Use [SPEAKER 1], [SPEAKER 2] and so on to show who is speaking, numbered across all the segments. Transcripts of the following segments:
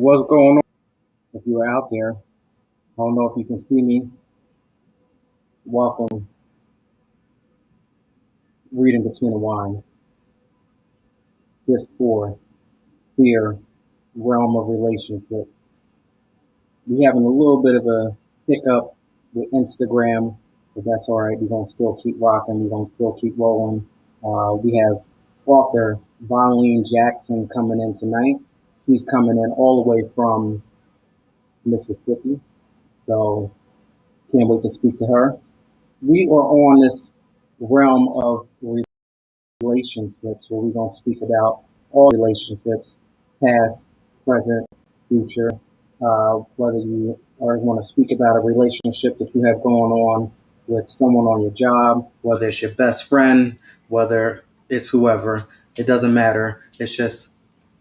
[SPEAKER 1] What's going on? If you are out there, I don't know if you can see me. Welcome, reading between the lines. This for fear realm of relationship. We having a little bit of a hiccup with Instagram, but that's all right. We're gonna still keep rocking. We're gonna still keep rolling. We have author Vallean Jackson coming in tonight. He's coming in all the way from Mississippi, so can't wait to speak to her. We are on this realm of relationships where we're going to speak about all relationships, past, present, future. Whether you or want to speak about a relationship that you have going on with someone on your job, whether it's your best friend, whether it's whoever, it doesn't matter. It's just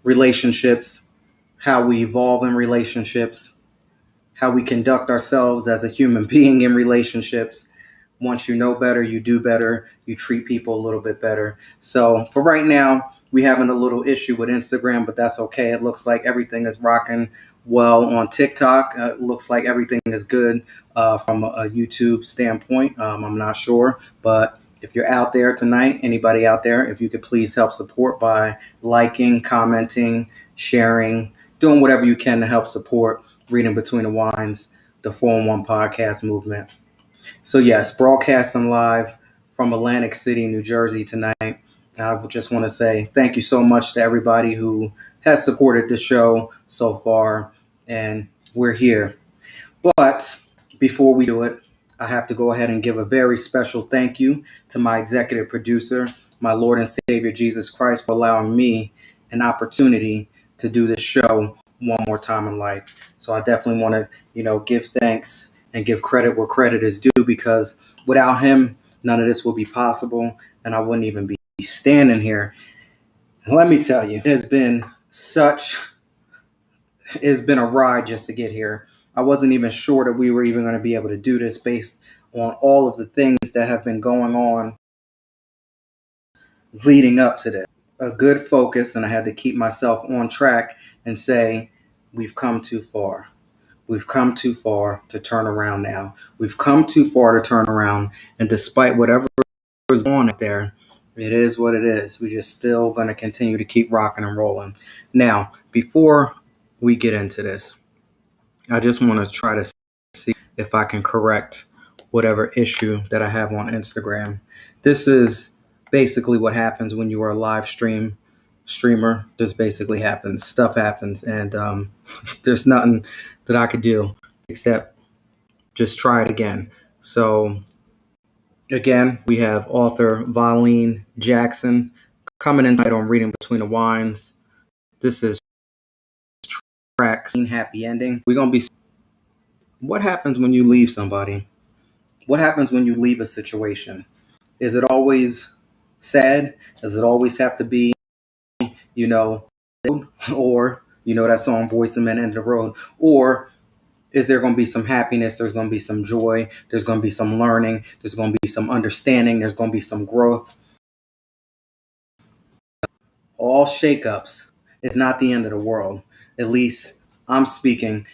[SPEAKER 1] relationships, how we evolve in relationships, how we conduct ourselves as a human being in relationships. Once you know better, you do better, you treat people a little bit better. So for right now, we having a little issue with Instagram, but that's okay. It looks like everything is rocking well on TikTok. It looks like everything is good from a YouTube standpoint. I'm not sure, but if you're out there tonight, anybody out there, if you could please help support by liking, commenting, sharing, doing whatever you can to help support Reading Between the Wines, the 4-in-1 podcast movement. So, yes, broadcasting live from Atlantic City, New Jersey tonight. I just want to say thank you so much to everybody who has supported the show so far, and we're here. But before we do it, I have to go ahead and give a very special thank you to my executive producer, my Lord and Savior Jesus Christ, for allowing me an opportunity to do this show one more time in life. So I definitely want to, give thanks and give credit where credit is due, because without him, none of this will be possible, and I wouldn't even be standing here. Let me tell you, it's been a ride just to get here. I wasn't even sure that we were even going to be able to do this based on all of the things that have been going on leading up to this. A good focus, and I had to keep myself on track and say, we've come too far. We've come too far to turn around now. We've come too far to turn around. And despite whatever is going on there, it is what it is. We're just still going to continue to keep rocking and rolling. Now, before we get into this, I just want to try to see if I can correct whatever issue that I have on Instagram. This is basically what happens when you are a live streamer. This basically happens. Stuff happens, and there's nothing that I could do except just try it again. So again, we have author Vallean Jackson coming in tonight on Reading Between the Wines. This is track Happy Ending. We're gonna be. What happens when you leave somebody? What happens when you leave a situation? Is it always sad? Does it always have to be, you know, or, that song, Boys and Men End the Road? Or is there going to be some happiness? There's going to be some joy. There's going to be some learning. There's going to be some understanding. There's going to be some growth. All shakeups is not the end of the world. At least I'm speaking,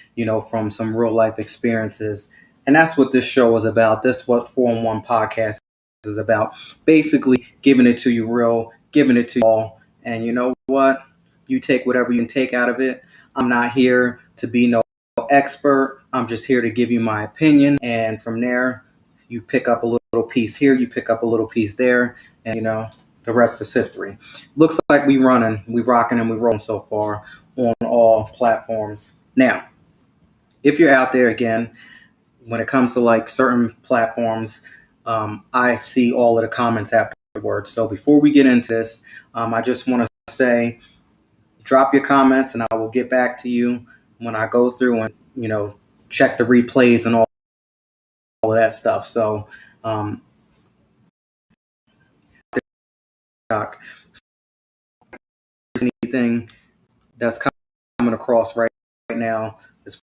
[SPEAKER 1] from some real life experiences. And that's what this show is about. That's what 4-in-1 podcast is about. Basically giving it to you real, giving it to you all. And you know what? You take whatever you can take out of it. I'm not here to be no expert. I'm just here to give you my opinion. And from there, you pick up a little piece here, you pick up a little piece there, and the rest is history. Looks like we rocking and we rolling so far on all platforms. Now, if you're out there again, when it comes to like certain platforms, I see all of the comments afterwards. So before we get into this, I just want to say, drop your comments and I will get back to you when I go through and, check the replays and all of that stuff. So, anything that's coming across right now is,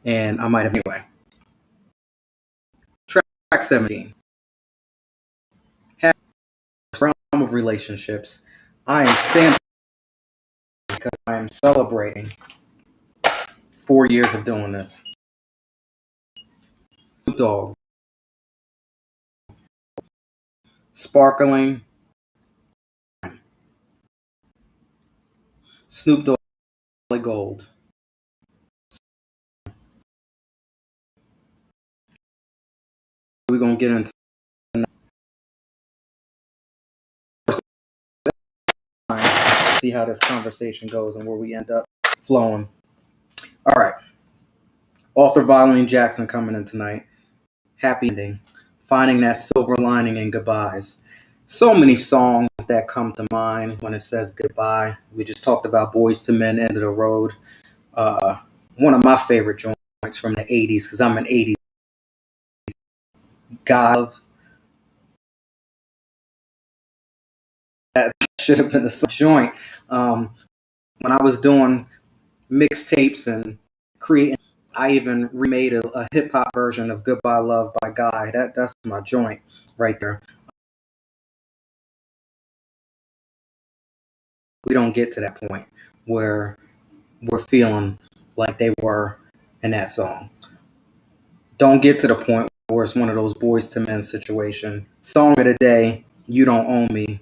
[SPEAKER 1] and I might have anyway. Track 17. Realm of relationships. I am Sam am celebrating 4 years of doing this. Snoop Dogg, sparkling Snoop Dogg Gold. We're gonna get into see how this conversation goes and where we end up flowing. All right, author Vallean Jackson coming in tonight. Happy ending, finding that silver lining in goodbyes. So many songs that come to mind when it says goodbye. We just talked about Boys to Men, End of the Road. Uh, One of my favorite joints from the 80s, because I'm an 80s guy. That should have been a joint. When I was doing mixtapes and creating, I even remade a hip hop version of Goodbye Love by Guy. That's my joint right there. We don't get to that point where we're feeling like they were in that song. Don't get to the point where it's one of those Boys to Men situation. Song of the day, You Don't Own Me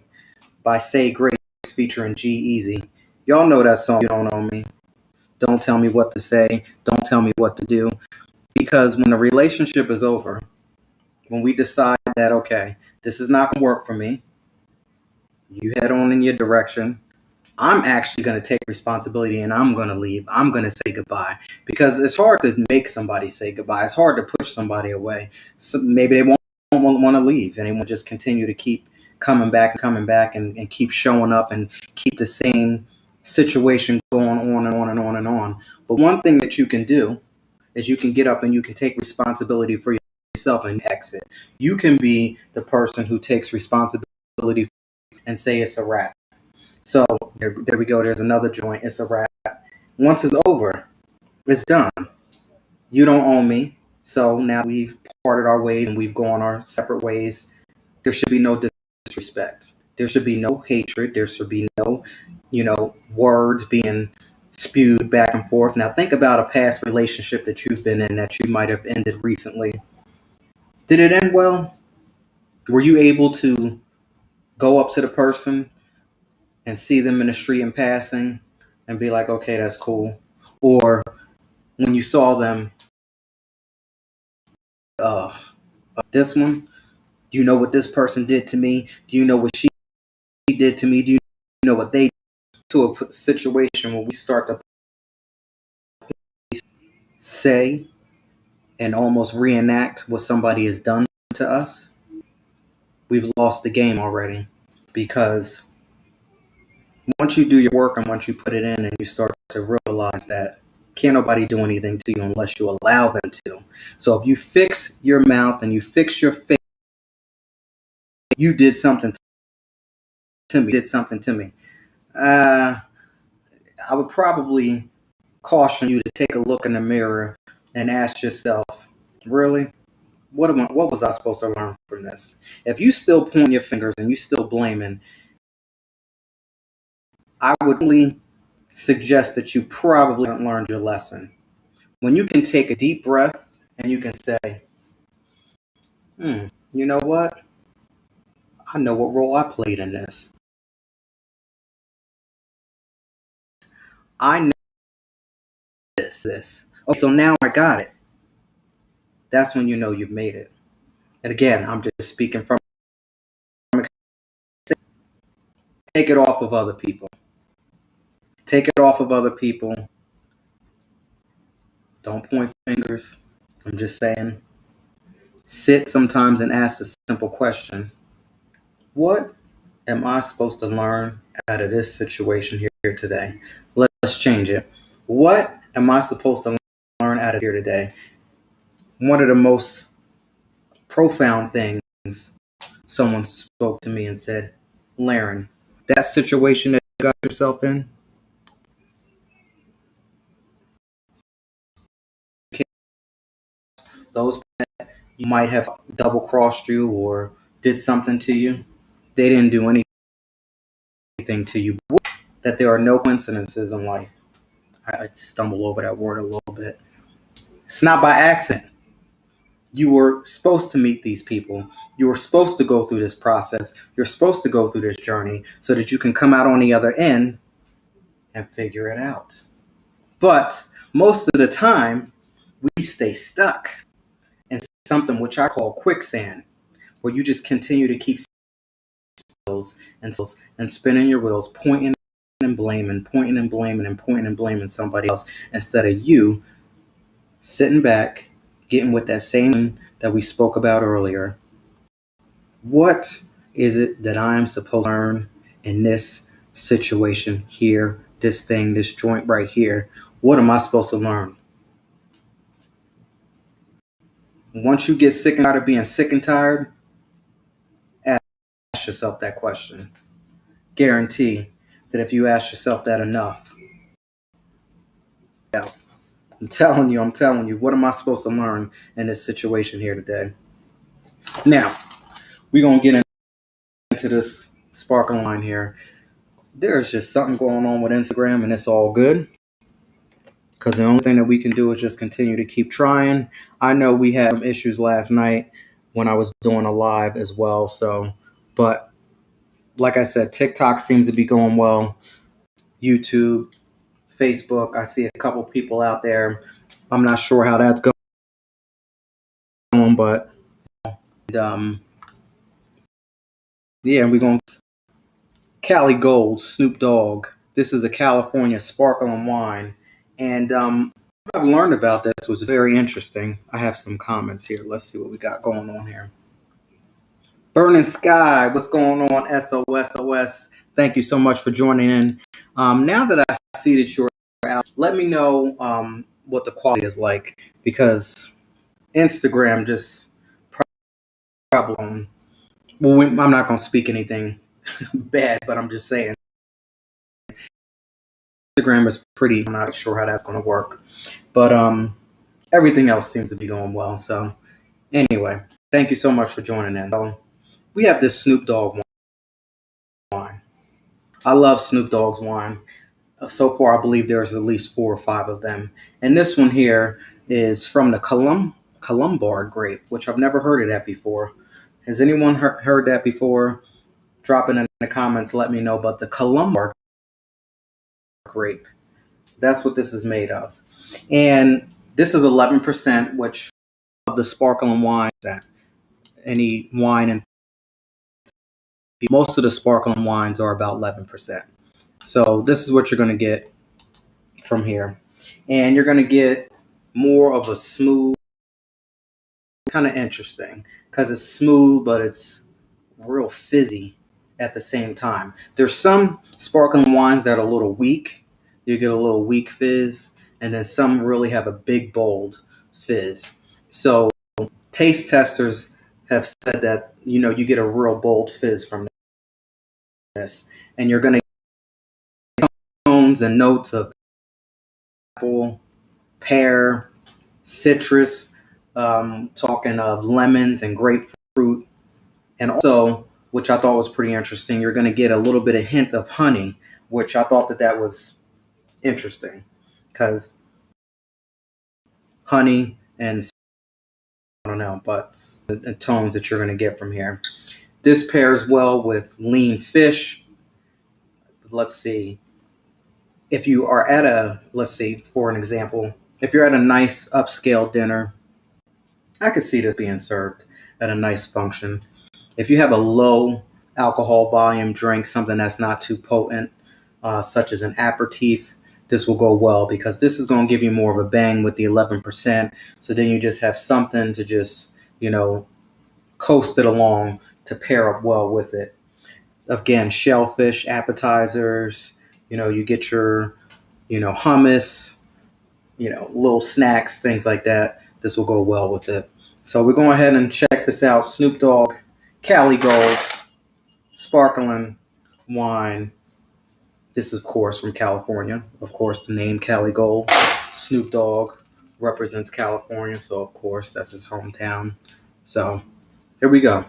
[SPEAKER 1] by SayGrace featuring G-Eazy. Y'all know that song, You Don't Own Me. Don't tell me what to say. Don't tell me what to do. Because when a relationship is over, when we decide that, okay, this is not going to work for me, you head on in your direction. I'm actually going to take responsibility and I'm going to leave. I'm going to say goodbye because it's hard to make somebody say goodbye. It's hard to push somebody away. So maybe they won't want to leave and they will just continue to keep coming back and keep showing up and keep the same situation going on and on and on and on. But one thing that you can do is you can get up and you can take responsibility for yourself and exit. You can be the person who takes responsibility and say it's a wrap. So there we go. There's another joint. It's a wrap. Once it's over, it's done. You don't own me. So now we've parted our ways and we've gone our separate ways. There should be no disrespect. There should be no hatred. There should be no, words being spewed back and forth. Now think about a past relationship that you've been in that you might have ended recently. Did it end well? Were you able to go up to the person and see them in the street in passing and be like, okay, that's cool? Or when you saw them, uh, this one, do you know what this person did to me? Do you know what she did to me? Do you know what they did? To a situation where we start to say and almost reenact what somebody has done to us, we've lost the game already. Because once you do your work and once you put it in and you start to realize that can't nobody do anything to you unless you allow them to. So if you fix your mouth and you fix your face, you did something to me. I would probably caution you to take a look in the mirror and ask yourself, really? What was I supposed to learn from this? If you still point your fingers and you still blaming, I would really suggest that you probably haven't learned your lesson. When you can take a deep breath and you can say, you know what? I know what role I played in this. I know this. Okay, so now I got it. That's when you know you've made it. And again, I'm just speaking from take it off of other people. Take it off of other people. Don't point fingers. I'm just saying. Sit sometimes and ask a simple question. What am I supposed to learn out of this situation here today? Let's change it. What am I supposed to learn out of here today? One of the most profound things someone spoke to me and said, Laren, that situation that you got yourself in, those you might have double crossed you or did something to you, they didn't do anything to you. that there are no coincidences in life. I stumble over that word a little bit. It's not by accident. You were supposed to meet these people. You were supposed to go through this process. You're supposed to go through this journey so that you can come out on the other end and figure it out. But most of the time, we stay stuck in something which I call quicksand, where you just continue to keep and spinning your wheels, pointing and blaming, pointing and blaming, and pointing and blaming somebody else instead of you sitting back, getting with that same that we spoke about earlier. What is it that I'm supposed to learn in this situation here, this thing, this joint right here? What am I supposed to learn? Once you get sick and tired of being sick and tired, ask yourself that question. Guarantee that if you ask yourself that enough, yeah, I'm telling you, what am I supposed to learn in this situation here today? Now, we're going to get into this sparkling line here. There's just something going on with Instagram, and it's all good because the only thing that we can do is just continue to keep trying. I know we had some issues last night when I was doing a live as well. So, but like I said, TikTok seems to be going well. YouTube, Facebook, I see a couple people out there. I'm not sure how that's going, but um, yeah, we're going to Cali Gold, Snoop Dogg. This is a California sparkling wine. And what I've learned about this was very interesting. I have some comments here. Let's see what we got going on here. Burning Sky, what's going on? SOSOS. Thank you so much for joining in. Now that I see that you're out, let me know what the quality is like because Instagram just problem. Well, I'm not going to speak anything bad, but I'm just saying Instagram is pretty. I'm not sure how that's going to work, but everything else seems to be going well. So anyway, thank you so much for joining in. So, we have this Snoop Dogg wine. I love Snoop Dogg's wine. So far, I believe there's at least 4 or 5 of them, and this one here is from the Columbar grape, which I've never heard of that before. Has anyone heard that before? Drop it in the comments. Let me know. But the Columbar grape, that's what this is made of. And this is 11%, which of the sparkling wine, any wine, and most of the sparkling wines are about 11%. So this is what you're going to get from here. And you're going to get more of a smooth, kind of interesting because it's smooth, but it's real fizzy at the same time. There's some sparkling wines that are a little weak. You get a little weak fizz, and then some really have a big, bold fizz. So taste testers have said that you get a real bold fizz from this, and you're going to get tones and notes of apple, pear, citrus, talking of lemons and grapefruit, and also, which I thought was pretty interesting, you're going to get a little bit of hint of honey, which I thought that was interesting because honey and I don't know, but the tones that you're going to get from here. This pairs well with lean fish. Let's see. If you are at let's see, for an example, if you're at a nice upscale dinner, I could see this being served at a nice function. If you have a low alcohol volume drink, something that's not too potent, such as an aperitif, this will go well because this is going to give you more of a bang with the 11%. So then you just have something to just, coast it along to pair up well with it. Again, shellfish, appetizers, you get your, hummus, little snacks, things like that. This will go well with it. So we're going ahead and check this out. Snoop Dogg, Cali Gold, sparkling wine. This is, of course, from California. Of course, the name Cali Gold. Snoop Dogg represents California, so of course that's his hometown. So here we go.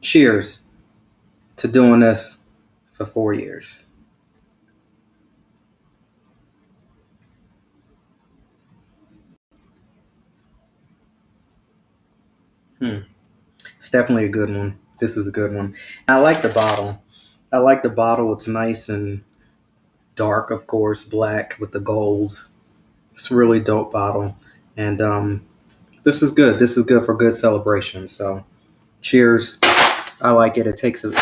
[SPEAKER 1] Cheers to doing this for 4 years. Hmm. It's definitely a good one. This is a good one. I like the bottle. I like the bottle. It's nice and dark, of course, black with the gold. It's a really dope bottle. And this is good. This is good for good celebration. So cheers. I like it. It takes a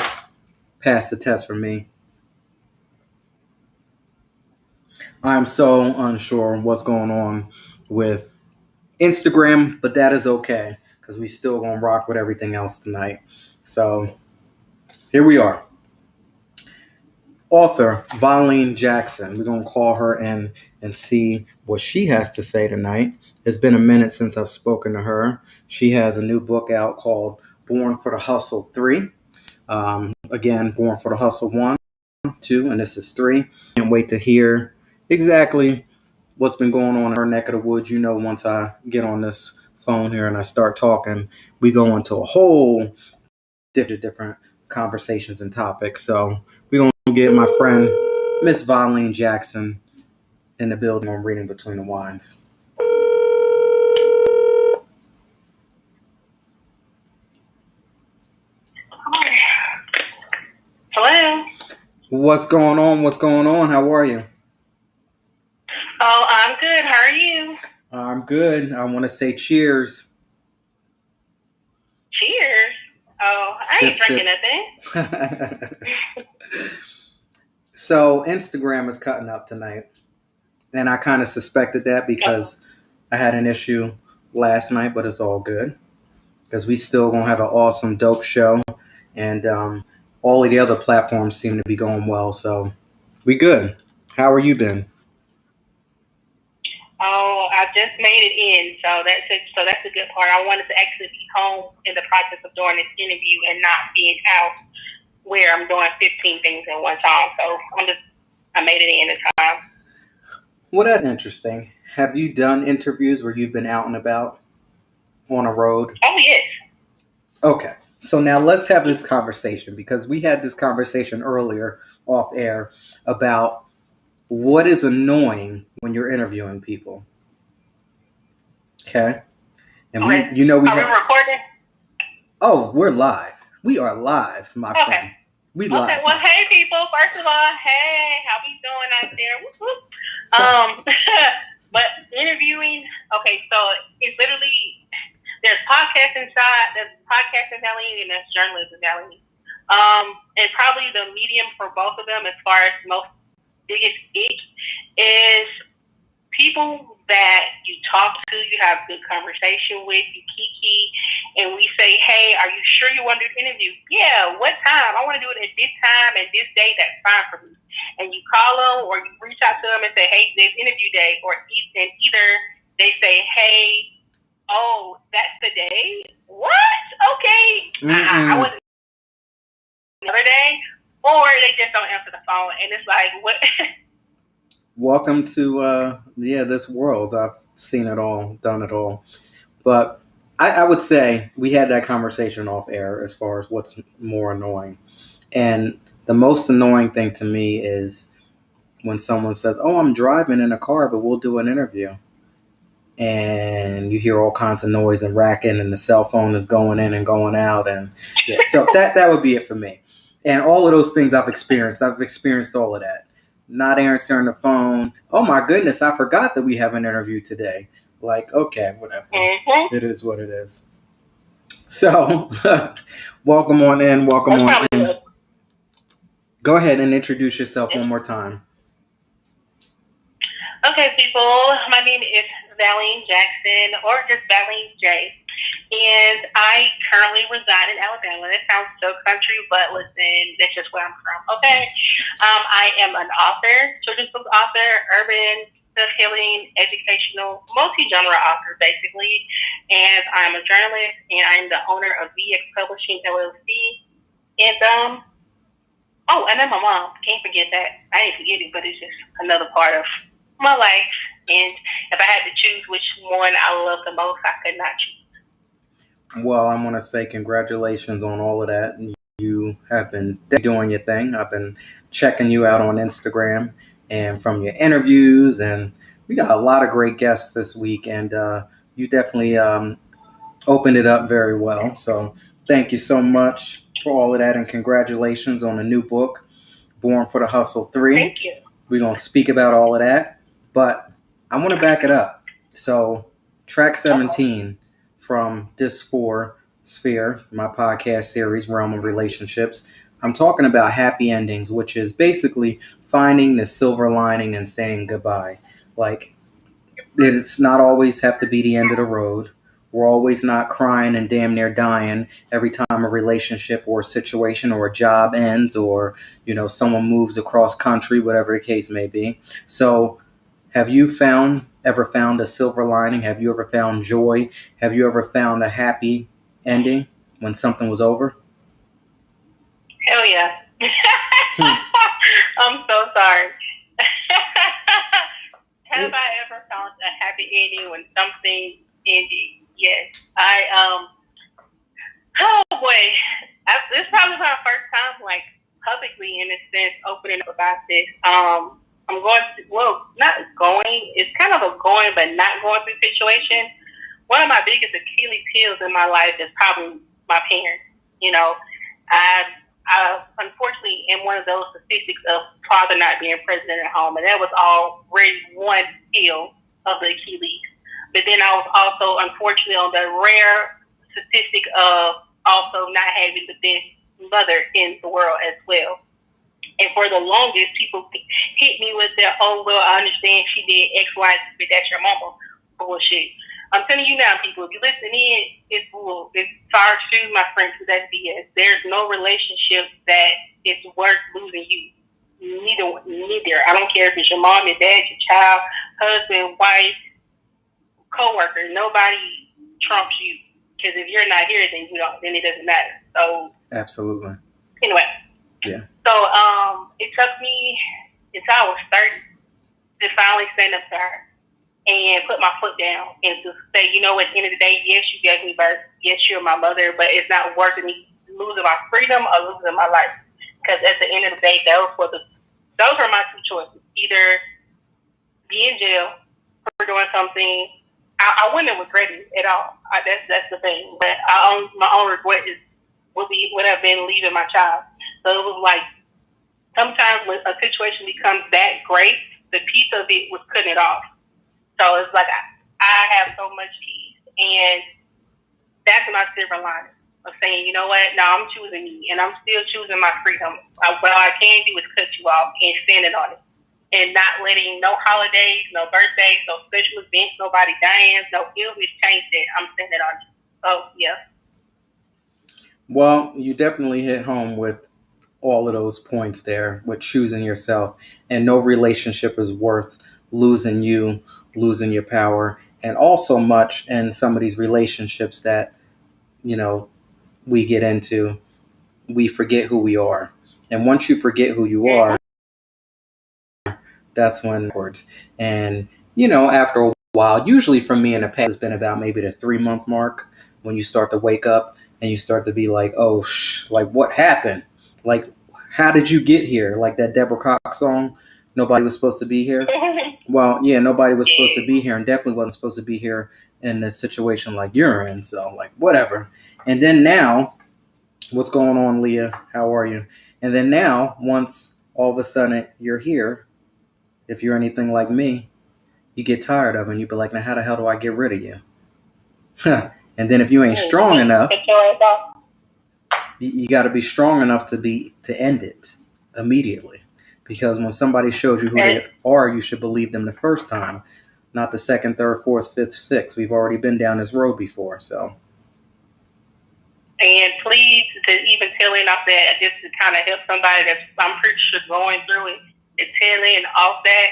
[SPEAKER 1] pass the test for me. I'm so unsure what's going on with Instagram, but that is okay because we still gonna rock with everything else tonight. So here we are. Author Vallean Jackson. We're gonna call her in and see what she has to say tonight. It's been a minute since I've spoken to her. She has a new book out called Born for the Hustle 3. Again, Born for the Hustle 1, 2, and this is 3. Can't wait to hear exactly what's been going on in her neck of the woods. You know, once I get on this phone here and I start talking, we go into a whole different conversations and topics. So we're going to get my friend, Miss Vallean Jackson, in the building on Reading Between the Wines.
[SPEAKER 2] Hello.
[SPEAKER 1] What's going on? What's going on? How are you?
[SPEAKER 2] Oh, I'm good. How are you?
[SPEAKER 1] I'm good. I want to say cheers.
[SPEAKER 2] Cheers. Oh, I ain't
[SPEAKER 1] Sip,
[SPEAKER 2] drinking
[SPEAKER 1] sip.
[SPEAKER 2] nothing.
[SPEAKER 1] So Instagram is cutting up tonight. And I kind of suspected that because I had an issue last night, but it's all good because we still gonna have an awesome, dope show, and all of the other platforms seem to be going well, so we good. How are you been?
[SPEAKER 2] Oh, I just made it in, so that's it. So that's the good part. I wanted to actually be home in the process of doing this interview and not being out where I'm doing 15 things in one time. So I made it in time.
[SPEAKER 1] Well, that's interesting. Have you done interviews where you've been out and about on a road?
[SPEAKER 2] Oh yes.
[SPEAKER 1] Okay. So now let's have this conversation because we had this conversation earlier off air about what is annoying when you're interviewing people. Okay. And
[SPEAKER 2] Okay.
[SPEAKER 1] we
[SPEAKER 2] Are we
[SPEAKER 1] have.
[SPEAKER 2] recording?
[SPEAKER 1] Oh, we're live. We are live, my
[SPEAKER 2] Okay.
[SPEAKER 1] friend. We
[SPEAKER 2] Okay.
[SPEAKER 1] live.
[SPEAKER 2] Well, hey people. First of all, hey, how we doing out there? Whoop, whoop. But interviewing. Okay, so it's literally there's podcasting side, there's podcasting Vallean, and there's journalism Vallean. And probably the medium for both of them, as far as most biggest ick, is people that you talk to, you have good conversation with, you kiki, and we say, hey, are you sure you want to do the interview? Yeah, what time? I want to do it at this time and this day. That's fine for me. And you call them or you reach out to them and say, hey, today's interview day, or and either they say, hey, oh, that's the day? What? Okay. I wasn't another day. Or they just don't answer the phone. And it's like, what?
[SPEAKER 1] Welcome to this world. I've seen it all, done it all. But I would say we had that conversation off air as far as what's more annoying. And the most annoying thing to me is when someone says, oh, I'm driving in a car, but we'll do an interview. And you hear all kinds of noise and racking, and the cell phone is going in and going out, and yeah, so that would be it for me. And all of those things I've experienced. I've experienced all of that. Not answering the phone. Oh my goodness, I forgot that we have an interview today. Like, okay, whatever.
[SPEAKER 2] Mm-hmm.
[SPEAKER 1] It is what it is. So, welcome on in. Welcome on in. Good. Go ahead and introduce yourself one more time.
[SPEAKER 2] Okay, people. My name is Vallean Jackson, or just Vallean J. And I currently reside in Alabama. That sounds so country, but listen, that's just where I'm from. Okay. I am an author, children's book author, urban, self-healing, educational, multi-genre author, basically. And I'm a journalist, and I'm the owner of VX Publishing LLC. And and then my mom. Can't forget that. I didn't forget it, but it's just another part of my life. And if I had to choose which one I love the most, I could not choose.
[SPEAKER 1] Well, I want to say congratulations on all of that. You have been doing your thing. I've been checking you out on Instagram and from your interviews, and we got a lot of great guests this week. And you definitely opened it up very well. So thank you so much for all of that, and congratulations on the new book, Born for the Hustle 3.
[SPEAKER 2] Thank you.
[SPEAKER 1] We're going to speak about all of that, but I want to back it up. So, track
[SPEAKER 2] Uh-oh.
[SPEAKER 1] 17 from This 4 Sphere, my podcast series, Realm of Relationships, I'm talking about happy endings, which is basically finding the silver lining and saying goodbye. Like, it's not always have to be the end of the road. We're always not crying and damn near dying every time a relationship or a situation or a job ends, or someone moves across country, whatever the case may be. So, have you ever found a silver lining? Have you ever found joy? Have you ever found a happy ending when something was over?
[SPEAKER 2] Hell yeah.
[SPEAKER 1] Hmm.
[SPEAKER 2] I'm so sorry. Have
[SPEAKER 1] It,
[SPEAKER 2] I ever found a happy ending when something ended? Yes. Oh boy. This is probably my first time, like, publicly, in a sense, opening up about this. I'm going to, well, not going, it's kind of a going but not going through situation. One of my biggest Achilles heels in my life is probably my parents. You know, I, I unfortunately am one of those statistics of father not being present at home, and that was already one heel of the Achilles. But then I was also unfortunately on the rare statistic of also not having the best mother in the world as well. And for the longest, people hit me with their, oh, well, I understand she did X, Y, but that's your mama. Bullshit. I'm telling you now, people, if you listen in, it's bull. It's sorry to my friends, because that's BS. There's no relationship that is worth losing you. Neither. I don't care if it's your mom, your dad, your child, husband, wife, coworker. Nobody trumps you. Because if you're not here, then you don't. Then it doesn't matter. So
[SPEAKER 1] absolutely.
[SPEAKER 2] anyway,
[SPEAKER 1] Yeah.
[SPEAKER 2] so it took me until I was 30 to finally stand up to her and put my foot down and to say, you know, at the end of the day, yes, you gave me birth. Yes, you're my mother, but it's not worth me losing my freedom or losing my life. Because at the end of the day, those are my two choices. Either be in jail for doing something. I wouldn't regret it at all. That's the thing. But my own regret would have been leaving my child. So it was like, sometimes when a situation becomes that great, the piece of it was cutting it off. So it's like I have so much peace, and that's my silver lining of saying, you know what? Now I'm choosing me, and I'm still choosing my freedom. What I can do is cut you off and standing on it, and not letting no holidays, no birthdays, no special events, nobody dying, no illness change that. I'm standing on it. So yeah.
[SPEAKER 1] Well, you definitely hit home with all of those points there with choosing yourself. And no relationship is worth losing you, losing your power. And also, much in some of these relationships that, you know, we get into, we forget who we are. And once you forget who you
[SPEAKER 2] Mm-hmm.
[SPEAKER 1] are, that's when words. And after a while, usually for me in the past, it's been about maybe the 3 month mark when you start to wake up and you start to be like, oh, like what happened? Like, how did you get here? Like that Deborah Cox song, nobody was supposed to be here. Well, yeah, nobody was supposed to
[SPEAKER 2] Yeah.
[SPEAKER 1] be here, and definitely wasn't supposed to be here in a situation like you're in. So, like, whatever. And then now, what's going on, Leah? How are you? And then now, once all of a sudden you're here, if you're anything like me, you get tired of it and you be like, now how the hell do I get rid of you? And then if you ain't strong enough, you got to be strong enough to end it immediately. Because when somebody shows you who
[SPEAKER 2] And
[SPEAKER 1] they are, you should believe them the first time, not the second, third, fourth, fifth, sixth. We've already been down this road before, so.
[SPEAKER 2] And please, to even telling off that, just to kind of help somebody that's, I'm pretty sure, going through it, and telling off that,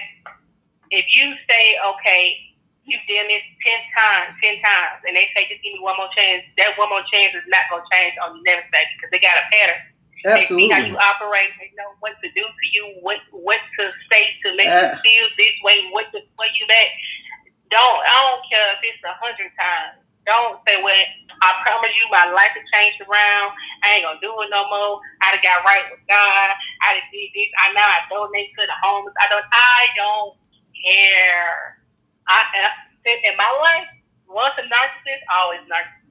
[SPEAKER 2] if you say, okay, you've done this 10 times, and they say, just give me one more chance, that one more chance is not going to change on you never say, because they got a pattern. They see how you
[SPEAKER 1] Absolutely.
[SPEAKER 2] operate. They know what to do to you, what to say to make you feel this way, what to put you back. I don't care if it's 100 times. Don't say, well, I promise you my life has changed around. I ain't gonna do it no more. I done got right with God. I done did this. I donate to the homeless. I don't care. In my life, once a narcissist, always narcissist.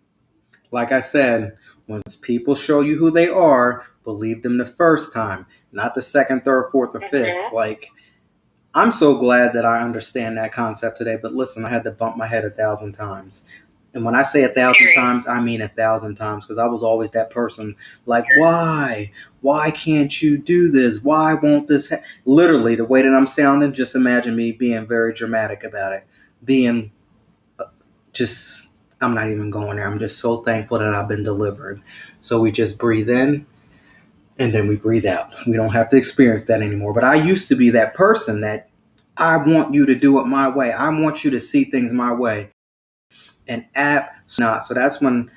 [SPEAKER 1] Like I said, when people show you who they are, believe them the first time, not the second, third, fourth, or fifth. Like, I'm so glad that I understand that concept today. But listen, I had to bump my head 1,000 times. And when I say 1,000 times, I mean 1,000 times, because I was always that person like, why? Why can't you do this? Why won't this? Literally, the way that I'm sounding, just imagine me being very dramatic about it. Being just, I'm not even going there. I'm just so thankful that I've been delivered. So we just breathe in and then we breathe out. We don't have to experience that anymore. But I used to be that person that I want you to do it my way. I want you to see things my way. And app not. So that's when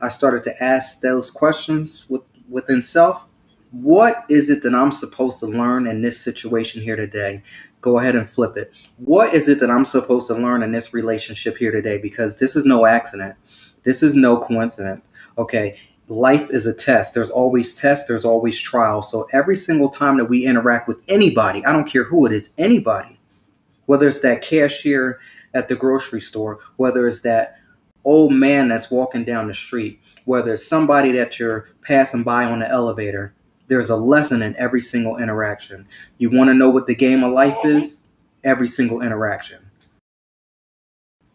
[SPEAKER 1] I started to ask those questions within self. What is it that I'm supposed to learn in this situation here today? Go ahead and flip it. What is it that I'm supposed to learn in this relationship here today? Because this is no accident. This is no coincidence. Okay. Life is a test. There's always tests, there's always trials. So every single time that we interact with anybody, I don't care who it is, anybody, whether it's that cashier at the grocery store, whether it's that old man that's walking down the street, whether it's somebody that you're passing by on the elevator, there's a lesson in every single interaction. You want to know what the game of life is? Every single interaction.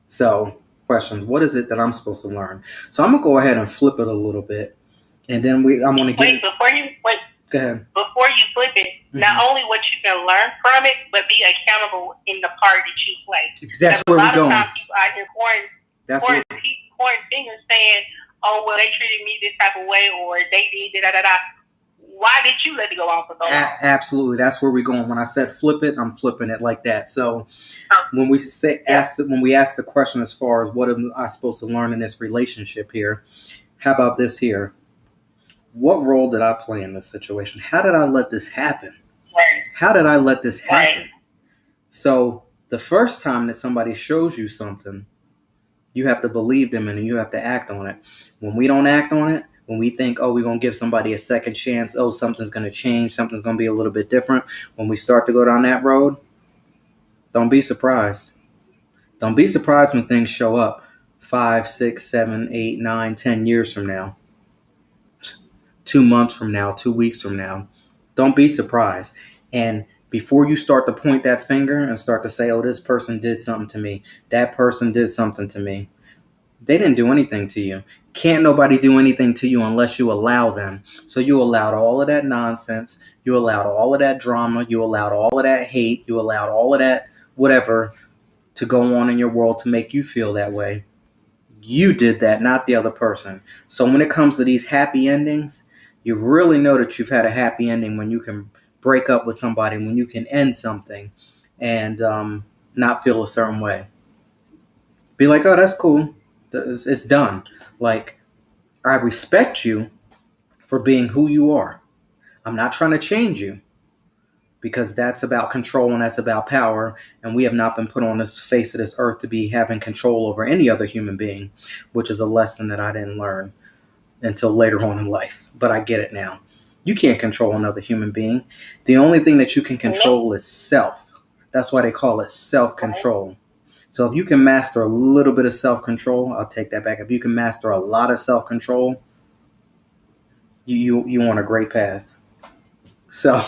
[SPEAKER 1] So, questions. What is it that I'm supposed to learn? So I'm gonna go ahead and flip it a little bit, and then I'm gonna get.
[SPEAKER 2] Wait. Go ahead. Before you flip it, not only what you can learn from it, but be accountable in the part that you play.
[SPEAKER 1] That's where we're going.
[SPEAKER 2] A lot of times people out here pointing fingers saying, "Oh, well, they treated me this type of way, or they did da da da." Why did you let it go on for so long?
[SPEAKER 1] Absolutely, that's where we're going. When I said flip it, I'm flipping it like that. So when we when we ask the question as far as what am I supposed to learn in this relationship here, how about this here? What role did I play in this situation? How did I let this happen?
[SPEAKER 2] Right.
[SPEAKER 1] How did I let this happen? Right. So the first time that somebody shows you something, you have to believe them and you have to act on it. When we don't act on it, when we think, oh, we're going to give somebody a second chance, oh, something's going to change, something's going to be a little bit different. When we start to go down that road, don't be surprised. Don't be surprised when things show up 5, 6, 7, 8, 9, 10 years from now, 2 months from now, 2 weeks from now. Don't be surprised. And before you start to point that finger and start to say, oh, this person did something to me, that person did something to me, they didn't do anything to you. Can't nobody do anything to you unless you allow them. So you allowed all of that nonsense. You allowed all of that drama. You allowed all of that hate. You allowed all of that whatever to go on in your world to make you feel that way. You did that, not the other person. So when it comes to these happy endings, you really know that you've had a happy ending when you can break up with somebody, when you can end something and not feel a certain way. Be like, oh, that's cool. It's done. Like, I respect you for being who you are. I'm not trying to change you because that's about control and that's about power. And we have not been put on this face of this earth to be having control over any other human being, which is a lesson that I didn't learn until later on in life. But I get it now. You can't control another human being. The only thing that you can control is self. That's why they call it self-control. So if you can master a little bit of self-control, I'll take that back. If you can master a lot of self-control, you on a great path. So,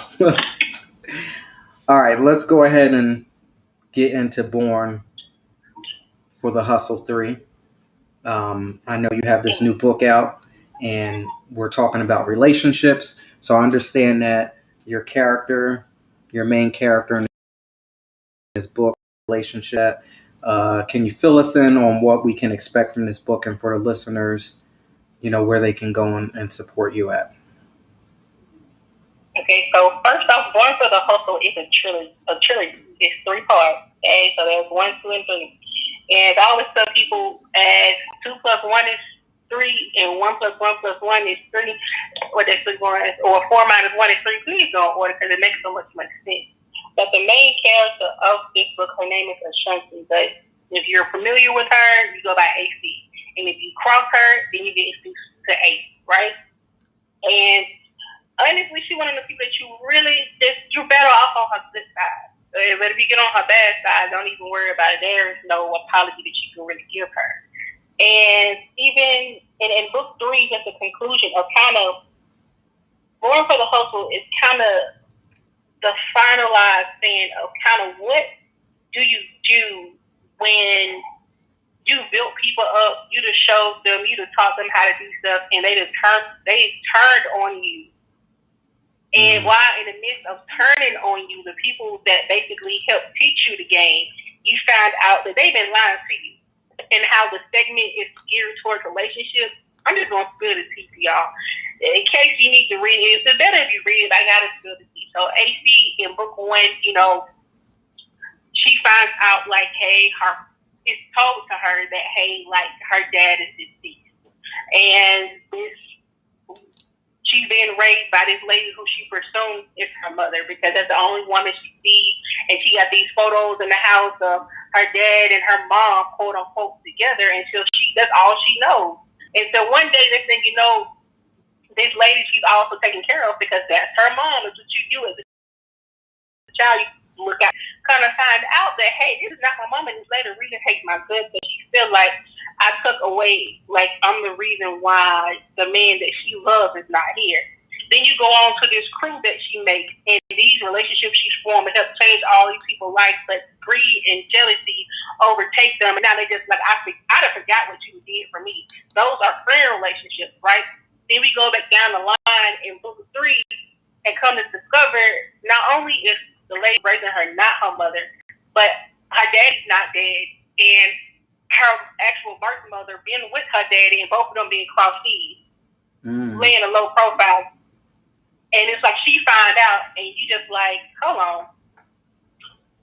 [SPEAKER 1] all right, let's go ahead and get into Born for the Hustle 3. I know you have this new book out, and we're talking about relationships. So I understand that your main character in this book, relationship. Can you fill us in on what we can expect from this book and for the listeners, where they can go and support you at?
[SPEAKER 2] Okay, so first off, Born for the Hustle is a trilogy. It's 3 parts. Okay, so there's 1, 2, and 3. And I always tell people, as 2 plus 1 is 3, and 1 plus 1 plus 1 is 3, or 4 minus 1 is 3. Please don't order because it makes so much sense. But the main character of this book, her name is Ashanti. But if you're familiar with her, you go by AC. And if you cross her, then you get introduced to A, right? And honestly, she's one of the people that you're better off on her good side. But if you get on her bad side, don't even worry about it. There is no apology that you can really give her. And even in book 3, at the conclusion of kind of Born for the Hustle is kind of the finalized thing of kind of what do you do when you built people up, you just showed them, you just taught them how to do stuff, and they turned on you. And while in the midst of turning on you, the people that basically helped teach you the game, you found out that they've been lying to you. And how the segment is geared towards relationships. I'm just going to spill the tea for y'all. In case you need to read it, it's better if you read it. I got to spill the tea. So AC in book 1, she finds out like, hey, it's told to her that, hey, like her dad is deceased. And she's being raised by this lady who she presumes is her mother because that's the only woman she sees. And she got these photos in the house of her dad and her mom, quote unquote, together until that's all she knows. And so one day they think, this lady she's also taken care of because that's her mom. It's what you do as a child. You look out, kind of find out that, hey, this is not my mom, and this lady really hates my guts, but she feel like I took away, like I'm the reason why the man that she loves is not here. Then you go on to this crew that she makes, and these relationships she's formed and help change all these people's lives, but greed and jealousy overtake them, and now they just like, I forgot what you did for me. Those are friend relationships, right? Then we go back down the line in book 3 and come to discover not only is the lady raising her not her mother, but her daddy's not dead, and her actual birth mother being with her daddy, and both of them being cross-seed, laying a low profile. And it's like she find out, and you just like, hold on,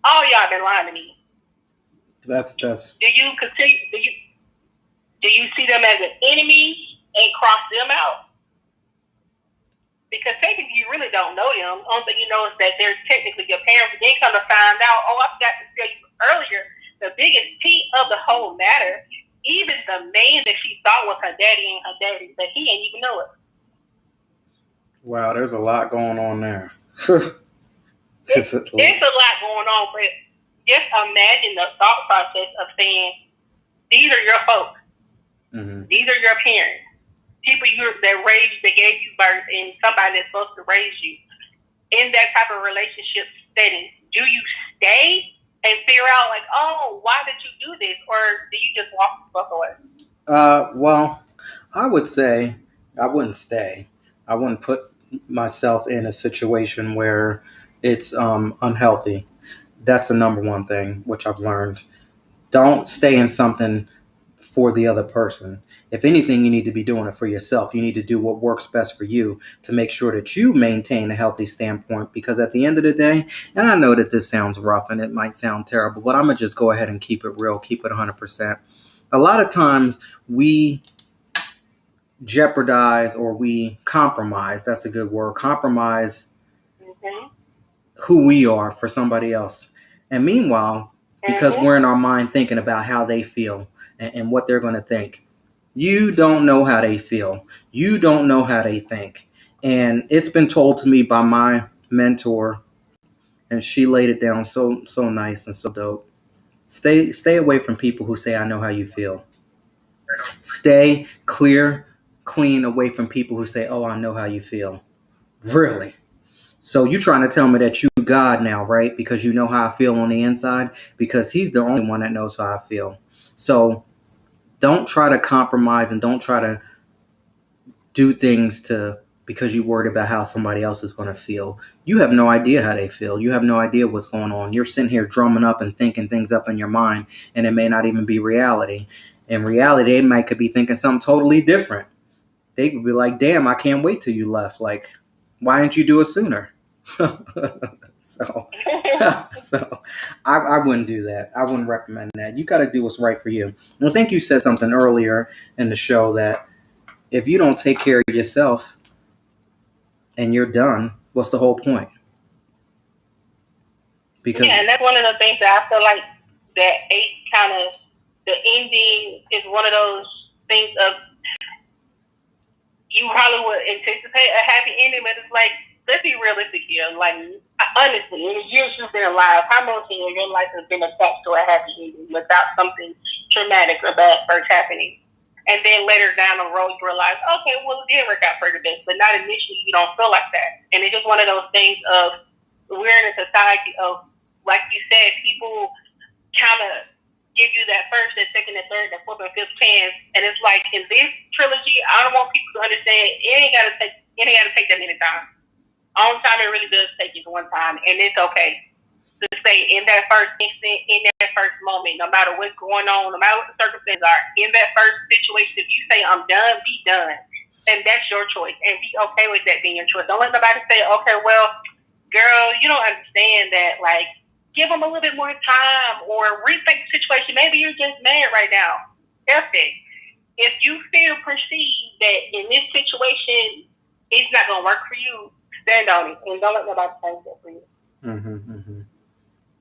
[SPEAKER 2] all y'all been lying to me.
[SPEAKER 1] That's.
[SPEAKER 2] Do you continue? Do you see them as an enemy and cross them out? Because technically you really don't know them. The only thing you know is that they're technically your parents. Then come to find out, I forgot to tell you earlier, the biggest T of the whole matter, even the man that she thought was her daddy ain't her daddy, but he ain't even know it.
[SPEAKER 1] Wow, there's a lot going on there.
[SPEAKER 2] There's a lot going on, but just imagine the thought process of saying, these are your folks. Mm-hmm. These are your parents. People that gave you birth, and somebody that's supposed to raise you. In that type of relationship setting, do you stay and figure out like, oh, why did you do this? Or do you just walk the fuck away?
[SPEAKER 1] Well, I would say I wouldn't stay. I wouldn't put myself in a situation where it's unhealthy. That's the number one thing, which I've learned. Don't stay in something for the other person. If anything, you need to be doing it for yourself. You need to do what works best for you to make sure that you maintain a healthy standpoint, because at the end of the day, and I know that this sounds rough and it might sound terrible, but I'm going to just go ahead and keep it real, keep it 100%. A lot of times we jeopardize or we compromise, that's a good word, compromise who we are for somebody else. And meanwhile, because we're in our mind thinking about how they feel and what they're going to think, you don't know how they feel. You don't know how they think. And it's been told to me by my mentor, and she laid it down so nice and so dope. Stay away from people who say, I know how you feel. Stay clean away from people who say, oh, I know how you feel. Really? So you trying to tell me that you God now, right? Because you know how I feel on the inside? Because he's the only one that knows how I feel. So don't try to compromise and don't try to do things because you're worried about how somebody else is going to feel. You have no idea how they feel. You have no idea what's going on. You're sitting here drumming up and thinking things up in your mind, and it may not even be reality. In reality, they might could be thinking something totally different. They could be like, damn, I can't wait till you left. Like, why didn't you do it sooner? So I wouldn't do that. I wouldn't recommend that. You got to do what's right for you. And I think you said something earlier in the show that if you don't take care of yourself and you're done, what's the whole point?
[SPEAKER 2] Because and that's one of the things that I feel like that the ending is one of those things of, you probably would anticipate a happy ending, but it's like, let's be realistic here. Like, honestly, in the years you've been alive, how much in your life has been attached to a happy ending without something traumatic or bad first happening? And then later down the road, you realize, okay, well, it did work out for the best, but not initially. You don't feel like that, and it's just one of those things of we're in a society of, like you said, people kind of give you that first, and second, and third, and fourth, and fifth chance, and it's like in this trilogy, I don't want people to understand it ain't got to take that many times. Only time it really does take is one time, and it's okay to say in that first instant, in that first moment, no matter what's going on, no matter what the circumstances are, in that first situation, if you say I'm done, be done, and that's your choice, and be okay with that being your choice. Don't let nobody say, okay, well, girl, you don't understand that, like, give them a little bit more time or rethink the situation. Maybe you're just mad right now. F it. If you feel perceived that in this situation it's not going to work for you, stand on it and don't let nobody change that for you.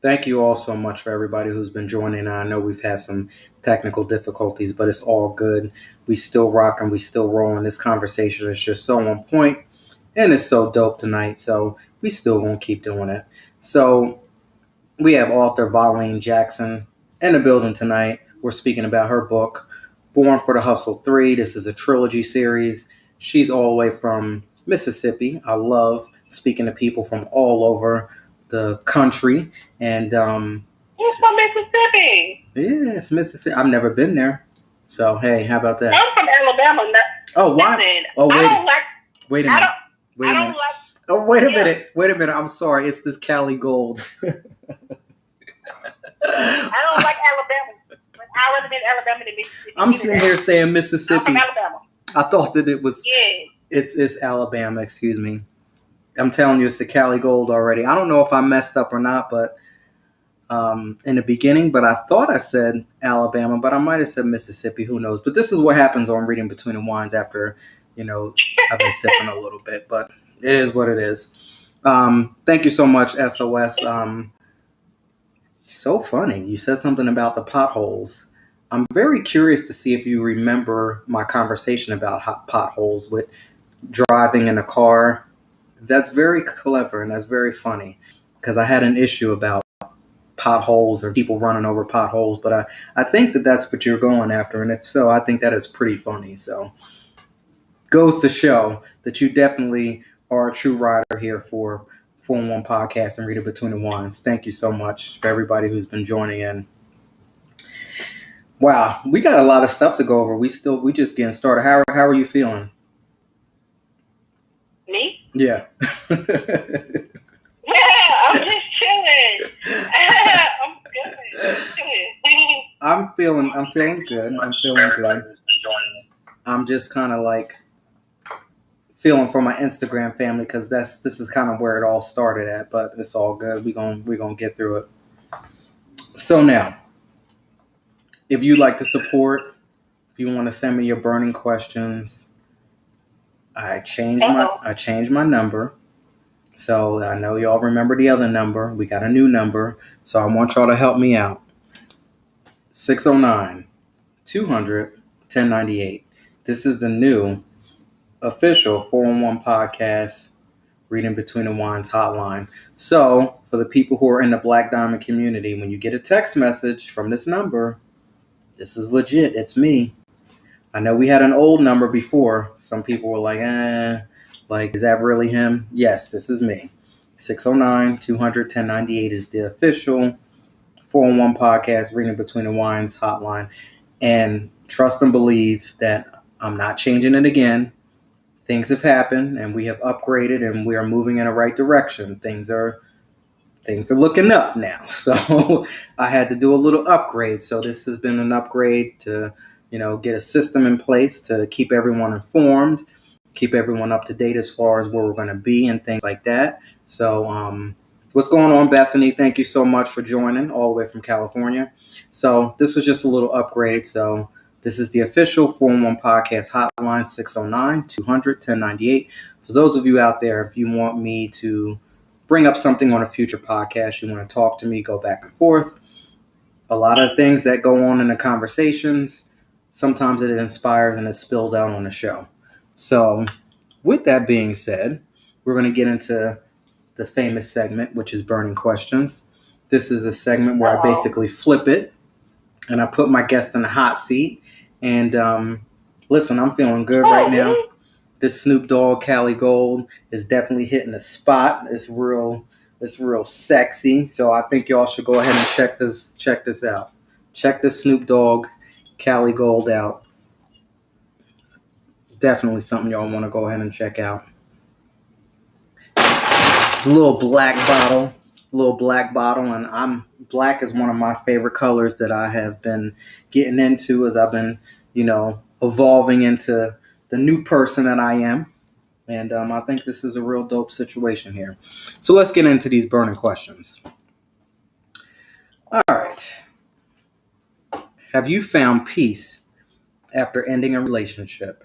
[SPEAKER 1] Thank you all so much for everybody who's been joining. I know we've had some technical difficulties, but it's all good. We still rock and we still rolling. This conversation is just so on point and it's so dope tonight. So we still won't keep doing it. So we have author Vallean Jackson in the building tonight. We're speaking about her book, Born for the Hustle 3. This is a trilogy series. She's all the way from Mississippi. I love speaking to people from all over the country. And
[SPEAKER 2] You're from Mississippi.
[SPEAKER 1] Yeah, it's Mississippi. I've never been there. So, hey, how about that?
[SPEAKER 2] I'm from Alabama.
[SPEAKER 1] Oh, why?
[SPEAKER 2] Listen,
[SPEAKER 1] Oh,
[SPEAKER 2] I don't like.
[SPEAKER 1] Wait a minute. Wait a minute.
[SPEAKER 2] Like,
[SPEAKER 1] oh, wait a minute. Wait a minute. I'm sorry. It's this Cali Gold.
[SPEAKER 2] I don't like Alabama. I'd rather be in Alabama than Mississippi.
[SPEAKER 1] I'm sitting here saying Mississippi.
[SPEAKER 2] I'm from Alabama.
[SPEAKER 1] I thought that it was.
[SPEAKER 2] Yeah.
[SPEAKER 1] It's Alabama. Excuse me. I'm telling you, it's the Cali Gold already. I don't know if I messed up or not, but in the beginning. But I thought I said Alabama, but I might have said Mississippi. Who knows? But this is what happens on Reading Between the Wines after, I've been sipping a little bit. But it is what it is. Thank you so much, SOS. So funny. You said something about the potholes. I'm very curious to see if you remember my conversation about hot potholes with driving in a car. That's very clever and that's very funny because I had an issue about potholes or people running over potholes, but I think that that's what you're going after. And if so, I think that is pretty funny. So goes to show that you definitely are a true rider here for 4-1 Podcast and Read It Between the Wines. Thank you so much for everybody who's been joining in. Wow, we got a lot of stuff to go over. We just getting started. How are you feeling?
[SPEAKER 2] Me?
[SPEAKER 1] Yeah.
[SPEAKER 2] Yeah, I'm just chilling. I'm good.
[SPEAKER 1] I'm feeling good. I'm just kind of like feeling for my Instagram family because this is kind of where it all started at, but it's all good. We're gonna get through it. So now, if you'd like to support, if you want to send me your burning questions, I changed my number. So I know y'all remember the other number. We got a new number. So I want y'all to help me out. 609-200-1098. This is the new official 4-1 Podcast Reading Between the Wines hotline. So for the people who are in the Black Diamond community, when you get a text message from this number, this is legit. It's me. I know we had an old number before. Some people were like, is that really him? Yes, this is me. 609-200-1098 is the official 4-1 Podcast Reading Between the Wines hotline. And trust and believe that I'm not changing it again. Things have happened and we have upgraded and we are moving in the right direction. Things are looking up now. So I had to do a little upgrade. So this has been an upgrade to, get a system in place to keep everyone informed, keep everyone up to date as far as where we're going to be and things like that. So what's going on, Bethany? Thank you so much for joining all the way from California. So this was just a little upgrade. So this is the official 4-1 Podcast hotline, 609-200-1098. For those of you out there, if you want me to bring up something on a future podcast, you want to talk to me, go back and forth. A lot of things that go on in the conversations, sometimes it inspires and it spills out on the show. So with that being said, we're going to get into the famous segment, which is Burning Questions. This is a segment where I basically flip it and I put my guest in the hot seat. And Listen, I'm feeling good right
[SPEAKER 2] Oh,
[SPEAKER 1] now.
[SPEAKER 2] really?
[SPEAKER 1] This Snoop Dogg Cali Gold is definitely hitting the spot. It's real sexy. So I think y'all should go ahead and check this out. Check the Snoop Dogg Cali Gold out. Definitely something y'all want to go ahead and check out. Little black bottle, and I'm black is one of my favorite colors that I have been getting into as I've been, evolving into the new person that I am. And I think this is a real dope situation here. So let's get into these burning questions. All right. Have you found peace after ending a relationship?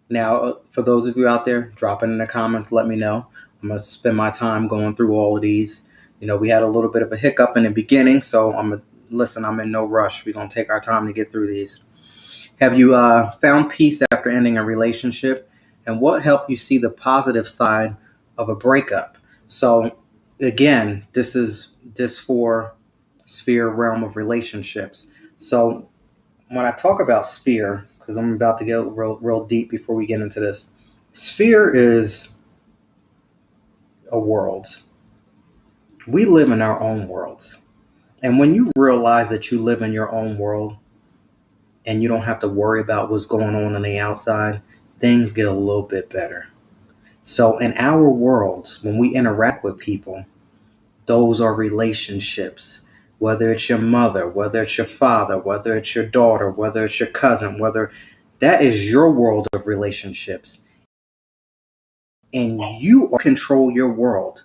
[SPEAKER 1] Now, for those of you out there, drop it in the comments. Let me know. I'm going to spend my time going through all of these. We had a little bit of a hiccup in the beginning, so listen, I'm in no rush. We're going to take our time to get through these. Have you found peace after ending a relationship? And what helped you see the positive side of a breakup? So, again, this for sphere realm of relationships. So, when I talk about sphere, because I'm about to get real deep before we get into this, sphere is a world. We live in our own worlds. And when you realize that you live in your own world and you don't have to worry about what's going on the outside, things get a little bit better. So, in our world, when we interact with people, those are relationships. Whether it's your mother, whether it's your father, whether it's your daughter, whether it's your cousin, whether that is your world of relationships. And you control your world.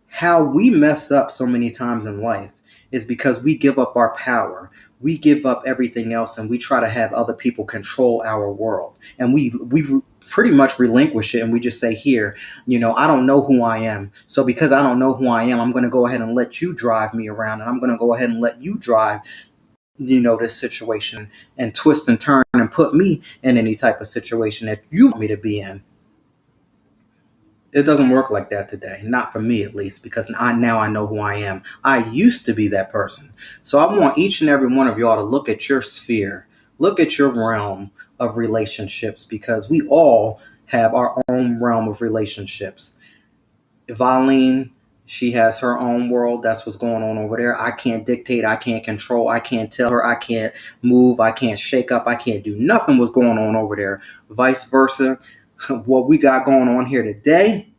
[SPEAKER 1] How we mess up so many times in life is because we give up our power. We give up everything else and we try to have other people control our world. And we pretty much relinquish it and we just say, here, I don't know who I am. So because I don't know who I am, I'm going to go ahead and let you drive me around and I'm going to go ahead and let you drive this situation and twist and turn and put me in any type of situation that you want me to be in. It doesn't work like that today, not for me at least, because now I know who I am. I used to be that person. So I want each and every one of y'all to look at your sphere, look at your realm of relationships, because we all have our own realm of relationships. Vallean, she has her own world. That's what's going on over there. I can't dictate. I can't control. I can't tell her. I can't move. I can't shake up. I can't do nothing what's going on over there. Vice versa. What we got going on here today,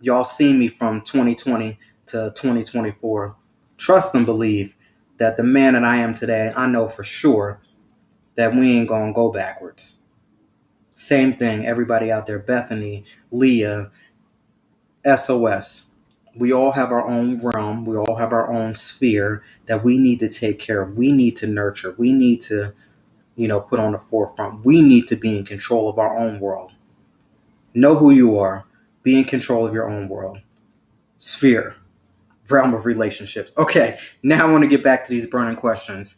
[SPEAKER 1] y'all see me from 2020 to 2024. Trust and believe that the man that I am today, I know for sure that we ain't gonna go backwards. Same thing, everybody out there, Bethany, Leah, SOS. We all have our own realm, we all have our own sphere that we need to take care of. We need to nurture. We need to, put on the forefront. We need to be in control of our own world. Know who you are. Be in control of your own world. Sphere. Realm of relationships. Okay, now I want to get back to these burning questions.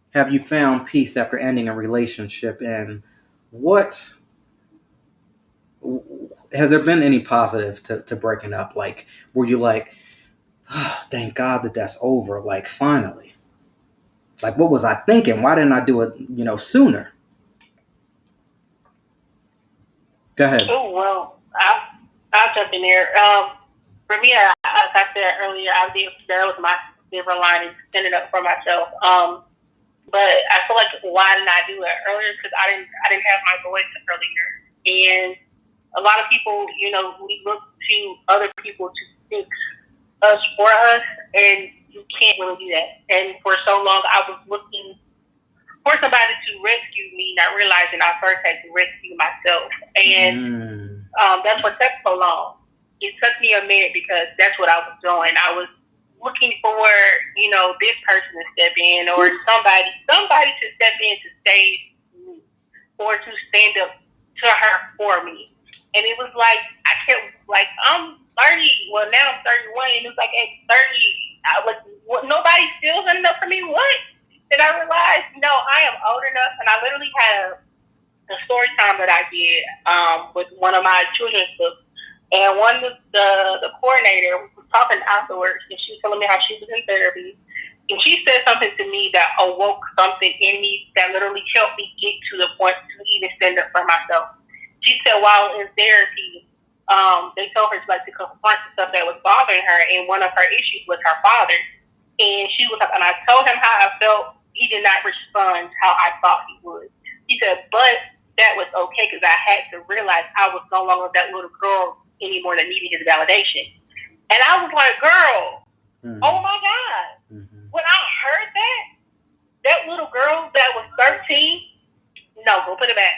[SPEAKER 1] Have you found peace after ending a relationship? And what has there been any positive to breaking up? Like, were you like, oh, thank God that that's over? Like, finally. Like, what was I thinking? Why didn't I do it, sooner? Go ahead.
[SPEAKER 2] Oh, well, I'll jump in there. For me, as I said earlier, that was my silver lining, standing up for myself. But I feel like why didn't I do it earlier? Because I didn't have my voice earlier, and a lot of people, we look to other people to fix us for us, and you can't really do that. And for so long, I was looking for somebody to rescue me, not realizing I first had to rescue myself. And that's what took so long. It took me a minute because that's what I was doing. I was looking for, this person to step in or somebody to step in to save me or to stand up to her for me. And it was like, I kept, like, I'm 30, well, now I'm 31, and it was like at 30, I was, what, nobody steals enough for me, what? Then I realized, no, I am old enough, and I literally had a story time that I did with one of my children's books. And one of the coordinator was talking afterwards, and she was telling me how she was in therapy. And she said something to me that awoke something in me that literally helped me get to the point to even stand up for myself. She said while in therapy, they told her to confront the stuff that was bothering her, and one of her issues was her father. And she was like, and I told him how I felt. He did not respond how I thought he would. He said, but that was okay because I had to realize I was no longer that little girl anymore that needed his validation. And I was like, girl, oh my God. When I heard that little girl that was 13, no, go put it back.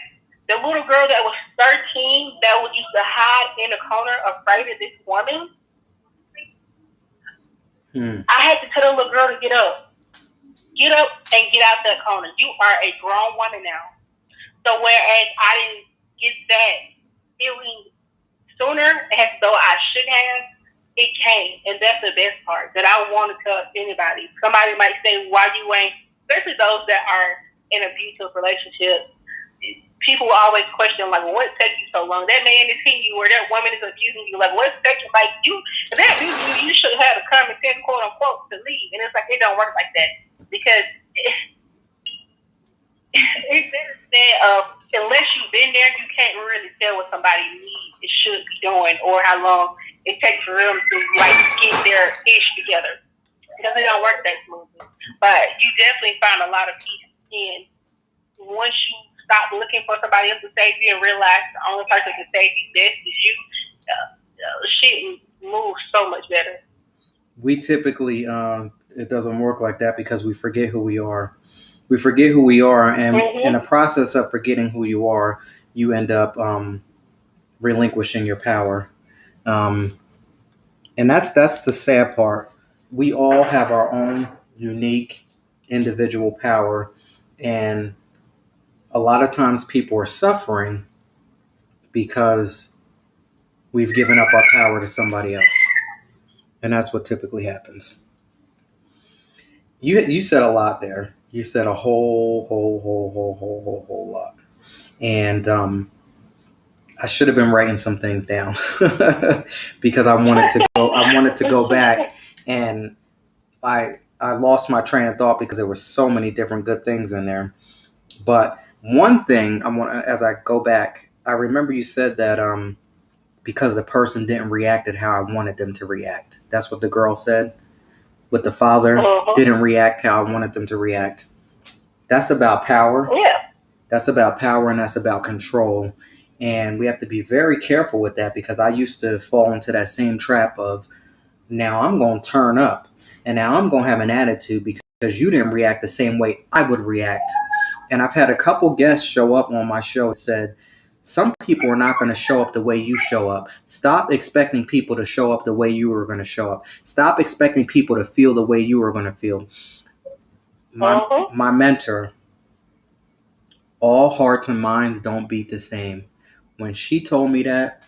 [SPEAKER 2] The little girl that was 13 that was used to hide in a corner afraid of this woman, I had to tell the little girl to get up. Get up and get out that corner. You are a grown woman now. So whereas I didn't get that feeling sooner as though I should have, it came. And that's the best part that I want to tell anybody. Somebody might say, why you ain't, especially those that are in abusive relationships, people always question, like, well, what takes you so long? That man is hitting you or that woman is abusing you. Like, what's taking, like, you, if they're abusing you, you should have the common sense, quote unquote, to leave. And it's like, it don't work like that. Because it's instead of, unless you've been there, you can't really tell what somebody needs, it should be doing, or how long it takes for them to, like, get their ish together. Because it don't work that smoothly. But you definitely find a lot of peace in once you stop looking for somebody else to save you and realize the only person that can save you best is you. Shit moves so much better.
[SPEAKER 1] We typically, it doesn't work like that because we forget who we are. We forget who we are, and in the process of forgetting who you are, you end up relinquishing your power. And that's the sad part. We all have our own unique individual power, and a lot of times people are suffering because we've given up our power to somebody else, and that's what typically happens. You said a lot there. You said a whole lot, and I should have been writing some things down because I wanted to go. I wanted to go back, and I lost my train of thought because there were so many different good things in there. But one thing I want, as I go back, I remember you said that because the person didn't react at how I wanted them to react. That's what the girl said. With the father didn't react how I wanted them to react. That's about power.
[SPEAKER 2] Yeah.
[SPEAKER 1] That's about power, and that's about control. And we have to be very careful with that because I used to fall into that same trap of now I'm going to turn up and now I'm going to have an attitude because you didn't react the same way I would react. And I've had a couple guests show up on my show and said, some people are not going to show up the way you show up. Stop expecting people to show up the way you were going to show up. Stop expecting people to feel the way you were going to feel. My mentor, all hearts and minds don't beat the same. When she told me that,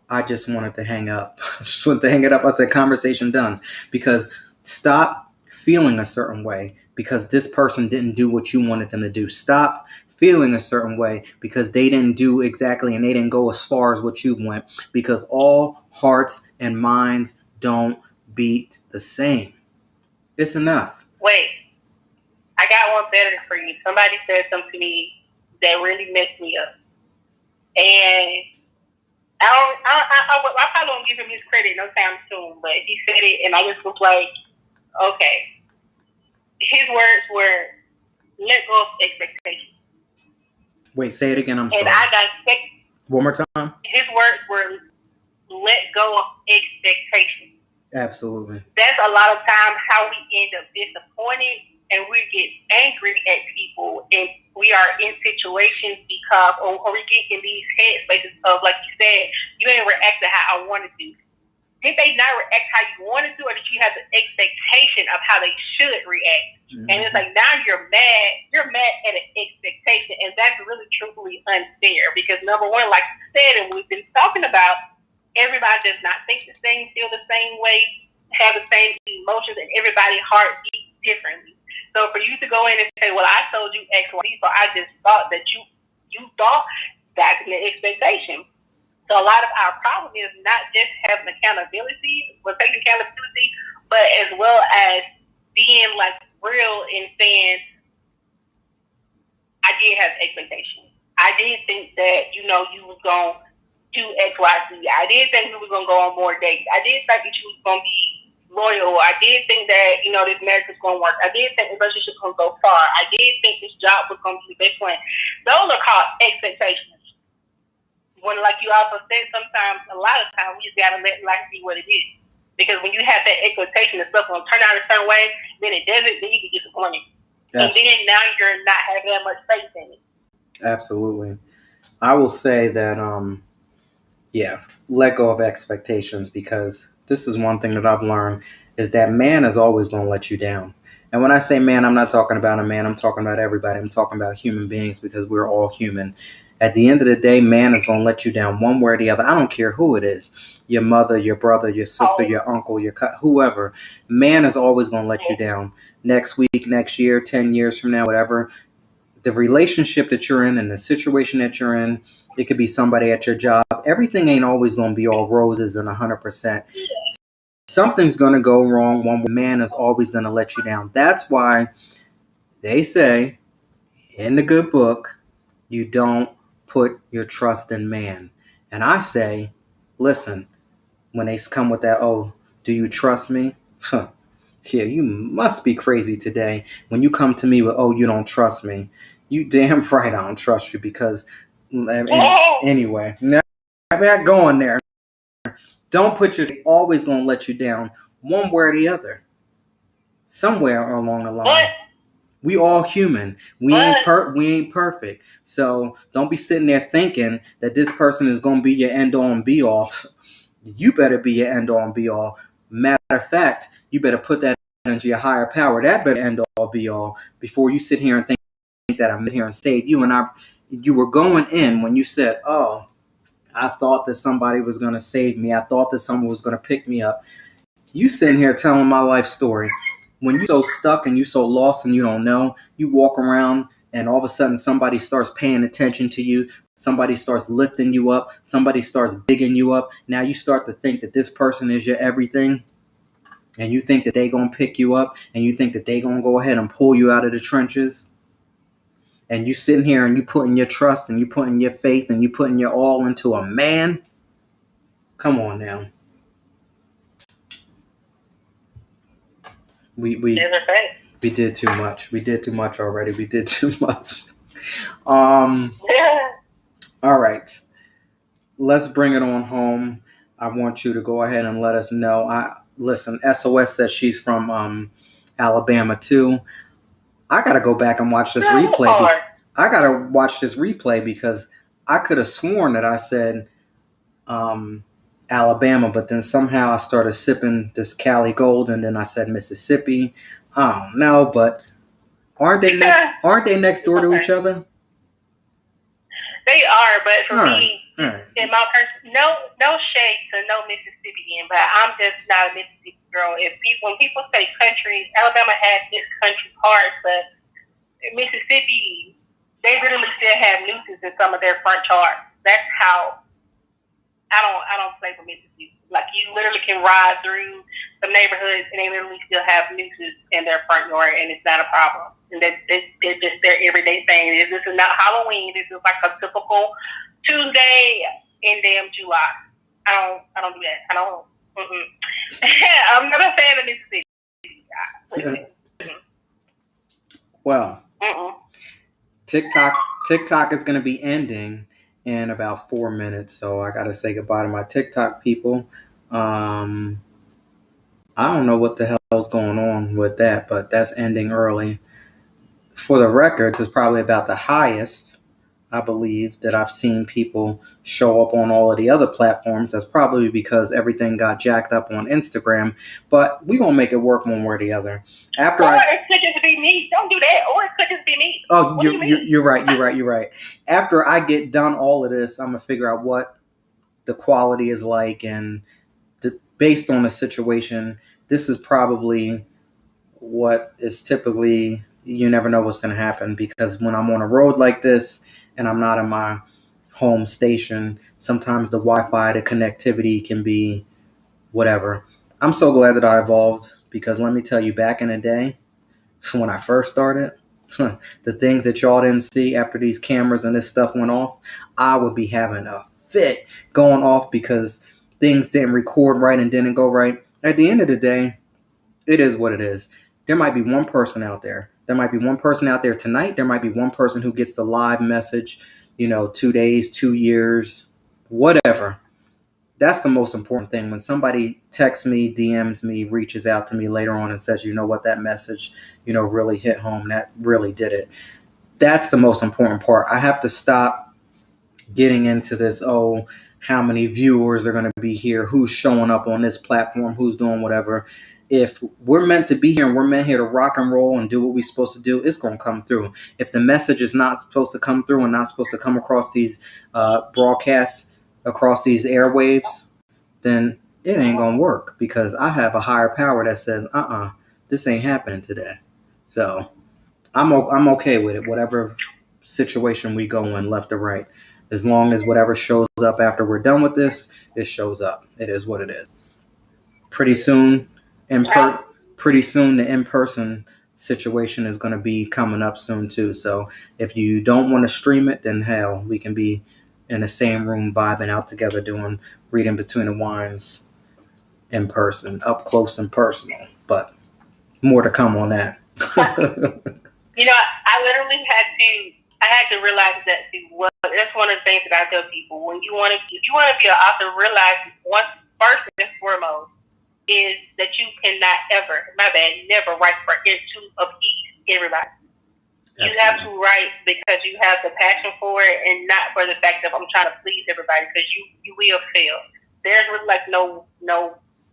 [SPEAKER 1] I just wanted to hang up. I just wanted to hang it up. I said, conversation done. Because stop feeling a certain way because this person didn't do what you wanted them to do. Stop feeling a certain way because they didn't do exactly and they didn't go as far as what you went. Because all hearts and minds don't beat the same. It's enough.
[SPEAKER 2] Wait, I got one better for you. Somebody said something to me that really messed me up. And I probably won't give him his credit no time soon, but he said it, and I just was like, okay. His words were, let go of expectations.
[SPEAKER 1] Wait, say it again. I'm sorry.
[SPEAKER 2] And I got
[SPEAKER 1] one more time.
[SPEAKER 2] His words were, let go of expectations.
[SPEAKER 1] Absolutely.
[SPEAKER 2] That's a lot of times how we end up disappointed and we get angry at people and we are in situations because, or we get in these headspaces of, like you said, you ain't reacted how I wanted to. Did they not react how you wanted to, or did you have the expectation of how they should react? Mm-hmm. And it's like now you're mad at an expectation, and that's really truly unfair because number one, like you said, and we've been talking about, everybody does not think the same, feel the same way, have the same emotions, and everybody's heart beats differently. So for you to go in and say, well, I told you X, Y, so I just thought that you thought that's an expectation. So a lot of our problem is not just having accountability, but taking accountability, but as well as being like real and saying, I did have expectations. I did think that, you was going to do X, Y, Z. I did think we were going to go on more dates. I did think that you was going to be loyal. I did think that, this marriage was going to work. I did think the relationship was going to go far. I did think this job was going to be the best one. Those are called expectations. When, like you also said, sometimes, a lot of times, we just got to let life be what it is. Because when you have that expectation that stuff will turn out a certain way, then it doesn't, then you get disappointed. And then now you're not having that much faith in it.
[SPEAKER 1] Absolutely. I will say that, let go of expectations, because this is one thing that I've learned is that man is always going to let you down. And when I say man, I'm not talking about a man. I'm talking about everybody. I'm talking about human beings, because we're all human. At the end of the day, man is going to let you down one way or the other. I don't care who it is. Your mother, your brother, your sister, your uncle, whoever. Man is always going to let you down. Next week, next year, 10 years from now, whatever. The relationship that you're in and the situation that you're in, it could be somebody at your job. Everything ain't always going to be all roses and 100%. Something's going to go wrong. One man is always going to let you down. That's why they say in the good book, you don't put your trust in man. And I say, listen, when they come with that, oh, do you trust me? Huh. Yeah, you must be crazy today when you come to me with, oh, you don't trust me. You damn right I don't trust you, because anyway, I'm not going there. Don't put your always going to let you down one way or the other. Somewhere along the line. We all human. We ain't perfect. So don't be sitting there thinking that this person is going to be your end all and be all. You better be your end all and be all. Matter of fact, you better put that into your higher power. That better end all be all before you sit here and think that I'm here and save you. And you were going in when you said, oh, I thought that somebody was going to save me. I thought that someone was going to pick me up. You sitting here telling my life story. When you're so stuck and you're so lost and you don't know, you walk around and all of a sudden somebody starts paying attention to you. Somebody starts lifting you up. Somebody starts bigging you up. Now you start to think that this person is your everything. And you think that they going to pick you up. And you think that they going to go ahead and pull you out of the trenches. And you sitting here and you putting your trust and you putting your faith and you putting your all into a man. Come on now. We did too much. We did too much already. We did too much. All right. Let's bring it on home. I want you to go ahead and let us know. Listen, SOS says she's from Alabama too. I gotta go back and watch this replay. I gotta watch this replay because I could have sworn that I said Alabama, but then somehow I started sipping this Cali Gold, and then I said Mississippi. I don't know, but aren't they next door to each other?
[SPEAKER 2] They are, but for me, in my person, no shade to no Mississippian, but I'm just not a Mississippi girl. When people say country, Alabama has its country parts, but Mississippi, they literally still have nooses in some of their front yards. That's how I don't play for Mississippi. Like, you literally can ride through some neighborhoods and they literally still have nooses in their front yard, and it's not a problem. And that's just their everyday thing. This is not Halloween. This is like a typical Tuesday in damn July. I don't do that. I don't. I'm not a fan of Mississippi.
[SPEAKER 1] Well, TikTok is going to be ending in about 4 minutes, so I gotta say goodbye to my TikTok people. I don't know what the hell is going on with that, but that's ending early. For the records, it's probably about the highest, I believe, that I've seen people show up on all of the other platforms. That's probably because everything got jacked up on Instagram, but we're going to make it work one way or the other.
[SPEAKER 2] It could just be me. Don't do that. Or it could just be me.
[SPEAKER 1] Oh, you're right. After I get done all of this, I'm going to figure out what the quality is like, and based on the situation, this is probably what is typically, you never know what's going to happen, because when I'm on a road like this and I'm not in my home station, sometimes the Wi-Fi, the connectivity can be whatever. I'm so glad that I evolved Because let me tell you, back in the day, when I first started, the things that y'all didn't see after these cameras and this stuff went off, I would be having a fit going off because things didn't record right and didn't go right. At the end of the day, it is what it is. There might be one person out there. There might be one person out there tonight. There might be one person who gets the live message, 2 days, 2 years, whatever. That's the most important thing. When somebody texts me, DMs me, reaches out to me later on and says, you know what, that message, really hit home. That really did it. That's the most important part. I have to stop getting into this, how many viewers are going to be here, who's showing up on this platform, who's doing whatever. If we're meant to be here and we're meant here to rock and roll and do what we're supposed to do, it's going to come through. If the message is not supposed to come through and not supposed to come across these broadcasts, across these airwaves, then it ain't going to work because I have a higher power that says, this ain't happening today. So I'm okay with it, whatever situation we go in, left or right. As long as whatever shows up after we're done with this, it shows up. It is what it is. Pretty soon, pretty soon, the in-person situation is going to be coming up soon too. So if you don't want to stream it, then hell, we can be in the same room vibing out together, doing reading between the lines in person, up close and personal. But more to come on that.
[SPEAKER 2] I literally had to realize that too. Well, that's one of the things that I tell people. If you want to be an author, realize first and foremost is that you cannot never write for it to appease everybody. You have to write because you have the passion for it and not for the fact that I'm trying to please everybody, because you will fail. There's really like no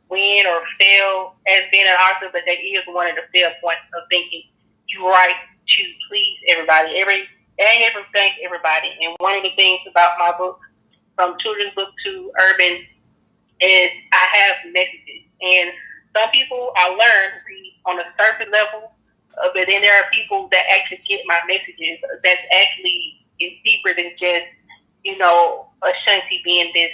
[SPEAKER 2] win or fail as being an author, but that is one of the fail points of thinking you write to please everybody. Everything, everybody. And one of the things about my book, from children's book to urban, is I have messages. And some people I learned read on a surface level, but then there are people that actually get my messages that's actually is deeper than just, Ashanti being this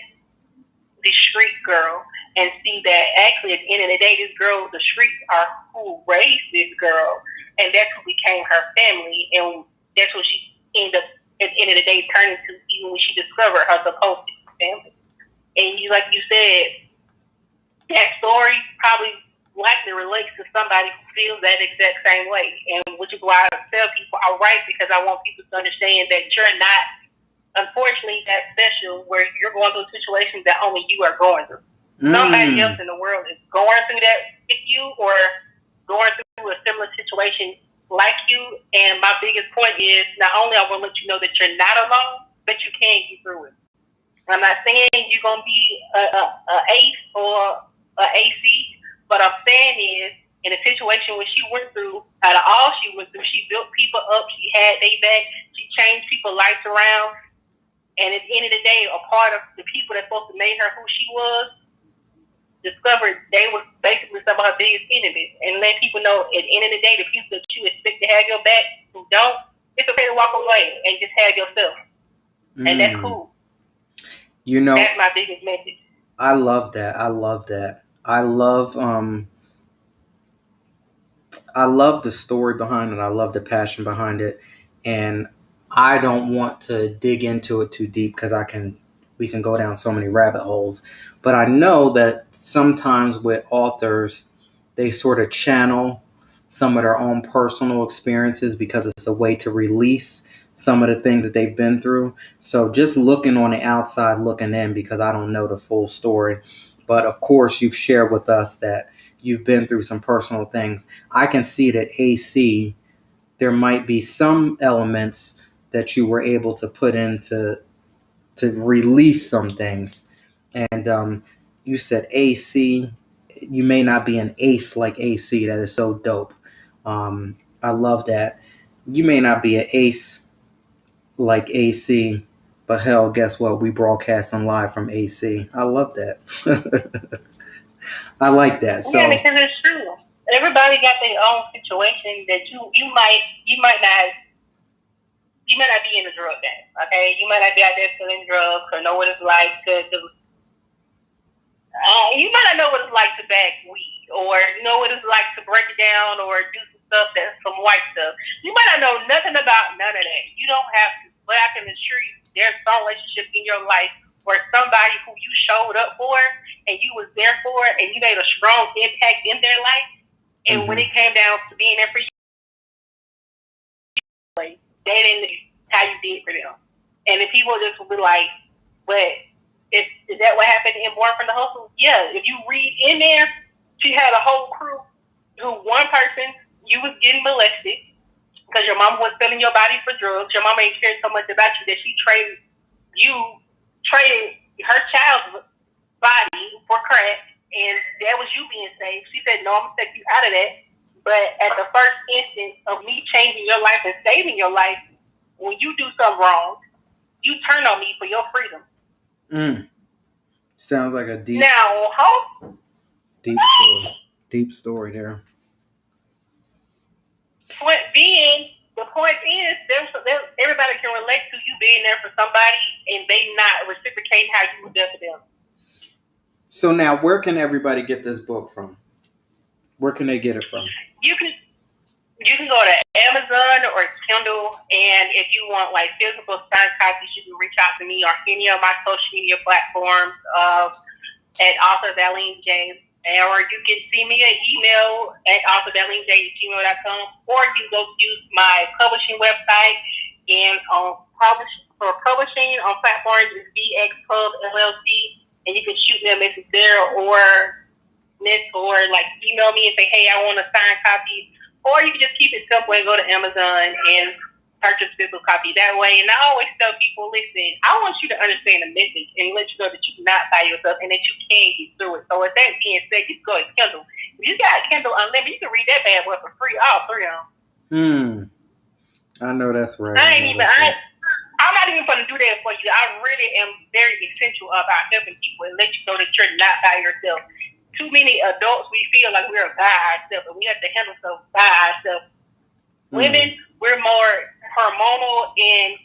[SPEAKER 2] street girl, and see that actually at the end of the day, this girl, the streets are who raised this girl, and that's who became her family, and that's what she ended up at the end of the day turning to, even when she discovered her supposed family. And like you said, that story probably likely relates to somebody who feels that exact same way, and which is why I tell people I write, because I want people to understand that you're not, unfortunately, that special where you're going through situations that only you are going through. Somebody else in the world is going through that with you, or going through a similar situation like you. And my biggest point is, not only I want to let you know that you're not alone, but you can get through it. I'm not saying you're going to be a ace or a AC, but I'm saying is, in a situation where she went through, out of all she went through, she built people up, she had their back, she changed people's lives around, and at the end of the day, a part of the people that supposed to make her who she was discovered they were basically some of her biggest enemies, and let people know at the end of the day, the people that you expect to have your back who don't, it's okay to walk away and just have yourself, and that's cool. That's my biggest message.
[SPEAKER 1] I love that. I love that. I love the story behind it. I love the passion behind it, and I don't want to dig into it too deep because we can go down so many rabbit holes. But I know that sometimes with authors, they sort of channel some of their own personal experiences because it's a way to release some of the things that they've been through. So just looking on the outside, looking in, because I don't know the full story. But of course, you've shared with us that you've been through some personal things. I can see that AC, there might be some elements that you were able to put into to release some things. And you said AC, you may not be an ace like AC. That is so dope. I love that. You may not be an ace like AC, but hell, guess what? We broadcasting live from AC. I love that. I like that. So,
[SPEAKER 2] yeah, because it's true. Everybody got their own situation that you might not be in the drug game. Okay, you might not be out there selling drugs or know what it's like to you might not know what it's like to bag weed, or know what it's like to break it down, or do some stuff that's some white stuff. You might not know nothing about none of that. You don't have to, but I can assure you, there's some relationship in your life where somebody who you showed up for and you was there for, and you made a strong impact in their life. And when it came down to being there for you, like, they didn't do how you did for them. And if people just would be like, but is that what happened in Born from the Hustle? Yeah. If you read in there, she had a whole crew who one person, you was getting molested because your mama was selling your body for drugs. Your mama ain't cared so much about you that she traded her child's body for crack, and that was you being saved. She said, no, I'm going to take you out of that. But at the first instant of me changing your life and saving your life, when you do something wrong, you turn on me for your freedom.
[SPEAKER 3] Sounds like a deep story there.
[SPEAKER 2] The point is, everybody can relate to you being there for somebody and they not reciprocating how you were there for them.
[SPEAKER 3] So now, where can everybody get this book from? Where can they get it from?
[SPEAKER 2] You can go to Amazon or Kindle, and if you want like physical signed copies, you can reach out to me on any of my social media platforms at author Vallean James, or you can send me an email at authorvalleanj@gmail.com, or you can go use my publishing website, and for publishing on platforms is VX Pub LLC, and you can shoot me a message there or like email me and say, hey, I want a signed copy. Or you can just keep it simple and go to Amazon and purchase physical copy that way. And I always tell people, listen, I want you to understand the message and let you know that you're not by yourself and that you can get through it. So with that being said, just go to Kindle. If you got Kindle Unlimited, you can read that bad boy for free, all three of
[SPEAKER 3] them. I know that's right.
[SPEAKER 2] I'm not even going to do that for you. I really am very essential about helping people and let you know that you're not by yourself. Too many adults, we feel like we're by ourselves and we have to handle stuff by ourselves. Women, we're more hormonal and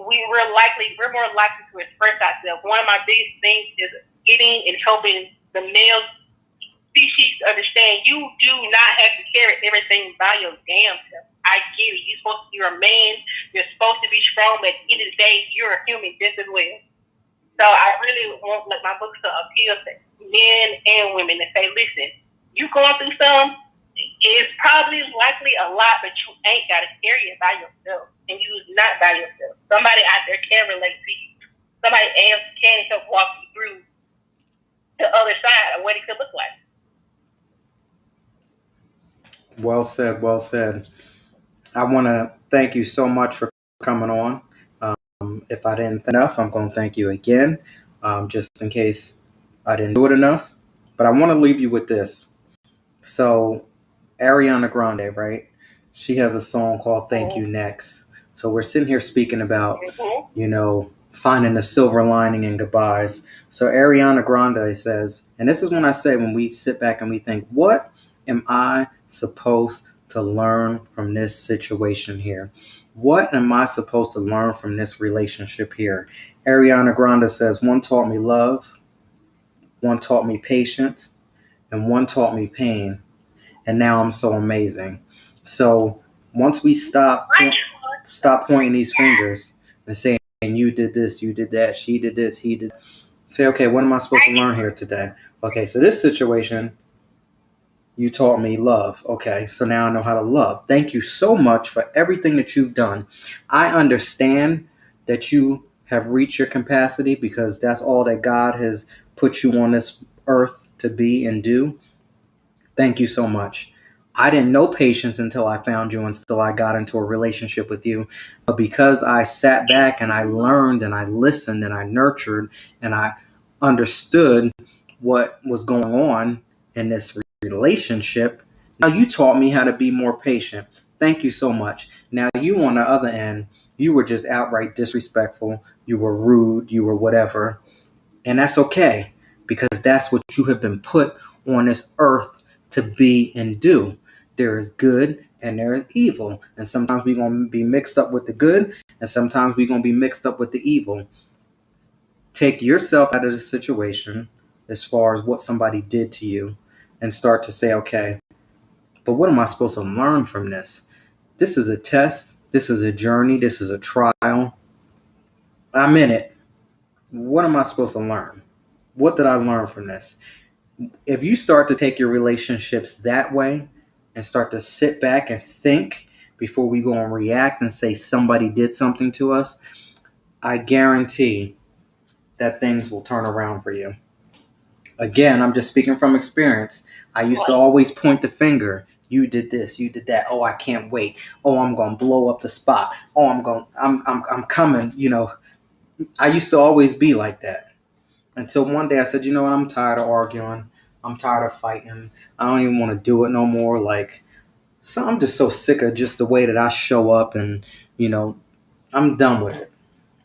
[SPEAKER 2] we're more likely to express ourselves. One of my biggest things is getting and helping the male species understand you do not have to carry everything by your damn self. I get it. You're a man. You're supposed to be strong, but at the end of the day, you're a human just as well. So I really want my books to appeal to men and women and say, listen, you going through something, it's probably likely a lot, but you ain't got to carry it by yourself. And you're not by yourself. Somebody out there can relate to you. Somebody else can help walk you through the other side of what it could look like.
[SPEAKER 3] Well said, well said. I want to thank you so much for coming on. If I didn't thank enough, I'm going to thank you again, just in case I didn't do it enough. But I want to leave you with this. So, Ariana Grande, right? She has a song called Thank You Next. So we're sitting here speaking about, finding the silver lining in goodbyes. So Ariana Grande says, and this is when I say when we sit back and we think, what am I supposed to learn from this situation here? What am I supposed to learn from this relationship here? Ariana Grande says, one taught me love, one taught me patience, and one taught me pain. And now I'm so amazing. So once we stop pointing these fingers and saying, you did this, you did that, she did this, he did, say, okay, what am I supposed to learn here today? Okay, so this situation, you taught me love. Okay, so now I know how to love. Thank you so much for everything that you've done. I understand that you have reached your capacity because that's all that God has put you on this earth to be and do. Thank you so much. I didn't know patience until I found you, until I got into a relationship with you. But because I sat back and I learned and I listened and I nurtured and I understood what was going on in this relationship, now you taught me how to be more patient. Thank you so much. Now you on the other end, you were just outright disrespectful. You were rude. You were whatever. And that's okay because that's what you have been put on this earth to be and do. There is good and there is evil. And sometimes we're going to be mixed up with the good and sometimes we're going to be mixed up with the evil. Take yourself out of the situation. as far as what somebody did to you and start to say, okay, but what am I supposed to learn from this? This is a test. This is a journey. This is a trial. I'm in it. What am I supposed to learn? What did I learn from this? If you start to take your relationships that way and start to sit back and think before we go and react and say somebody did something to us, I guarantee that things will turn around for you. Again, I'm just speaking from experience. I used to always point the finger. You did this, you did that. Oh, I can't wait. Oh, I'm gonna blow up the spot. Oh, I'm coming. I used to always be like that until one day I said, you know what? I'm tired of arguing. I'm tired of fighting. I don't even want to do it no more. So I'm just so sick of just the way that I show up, and you know, I'm done with it.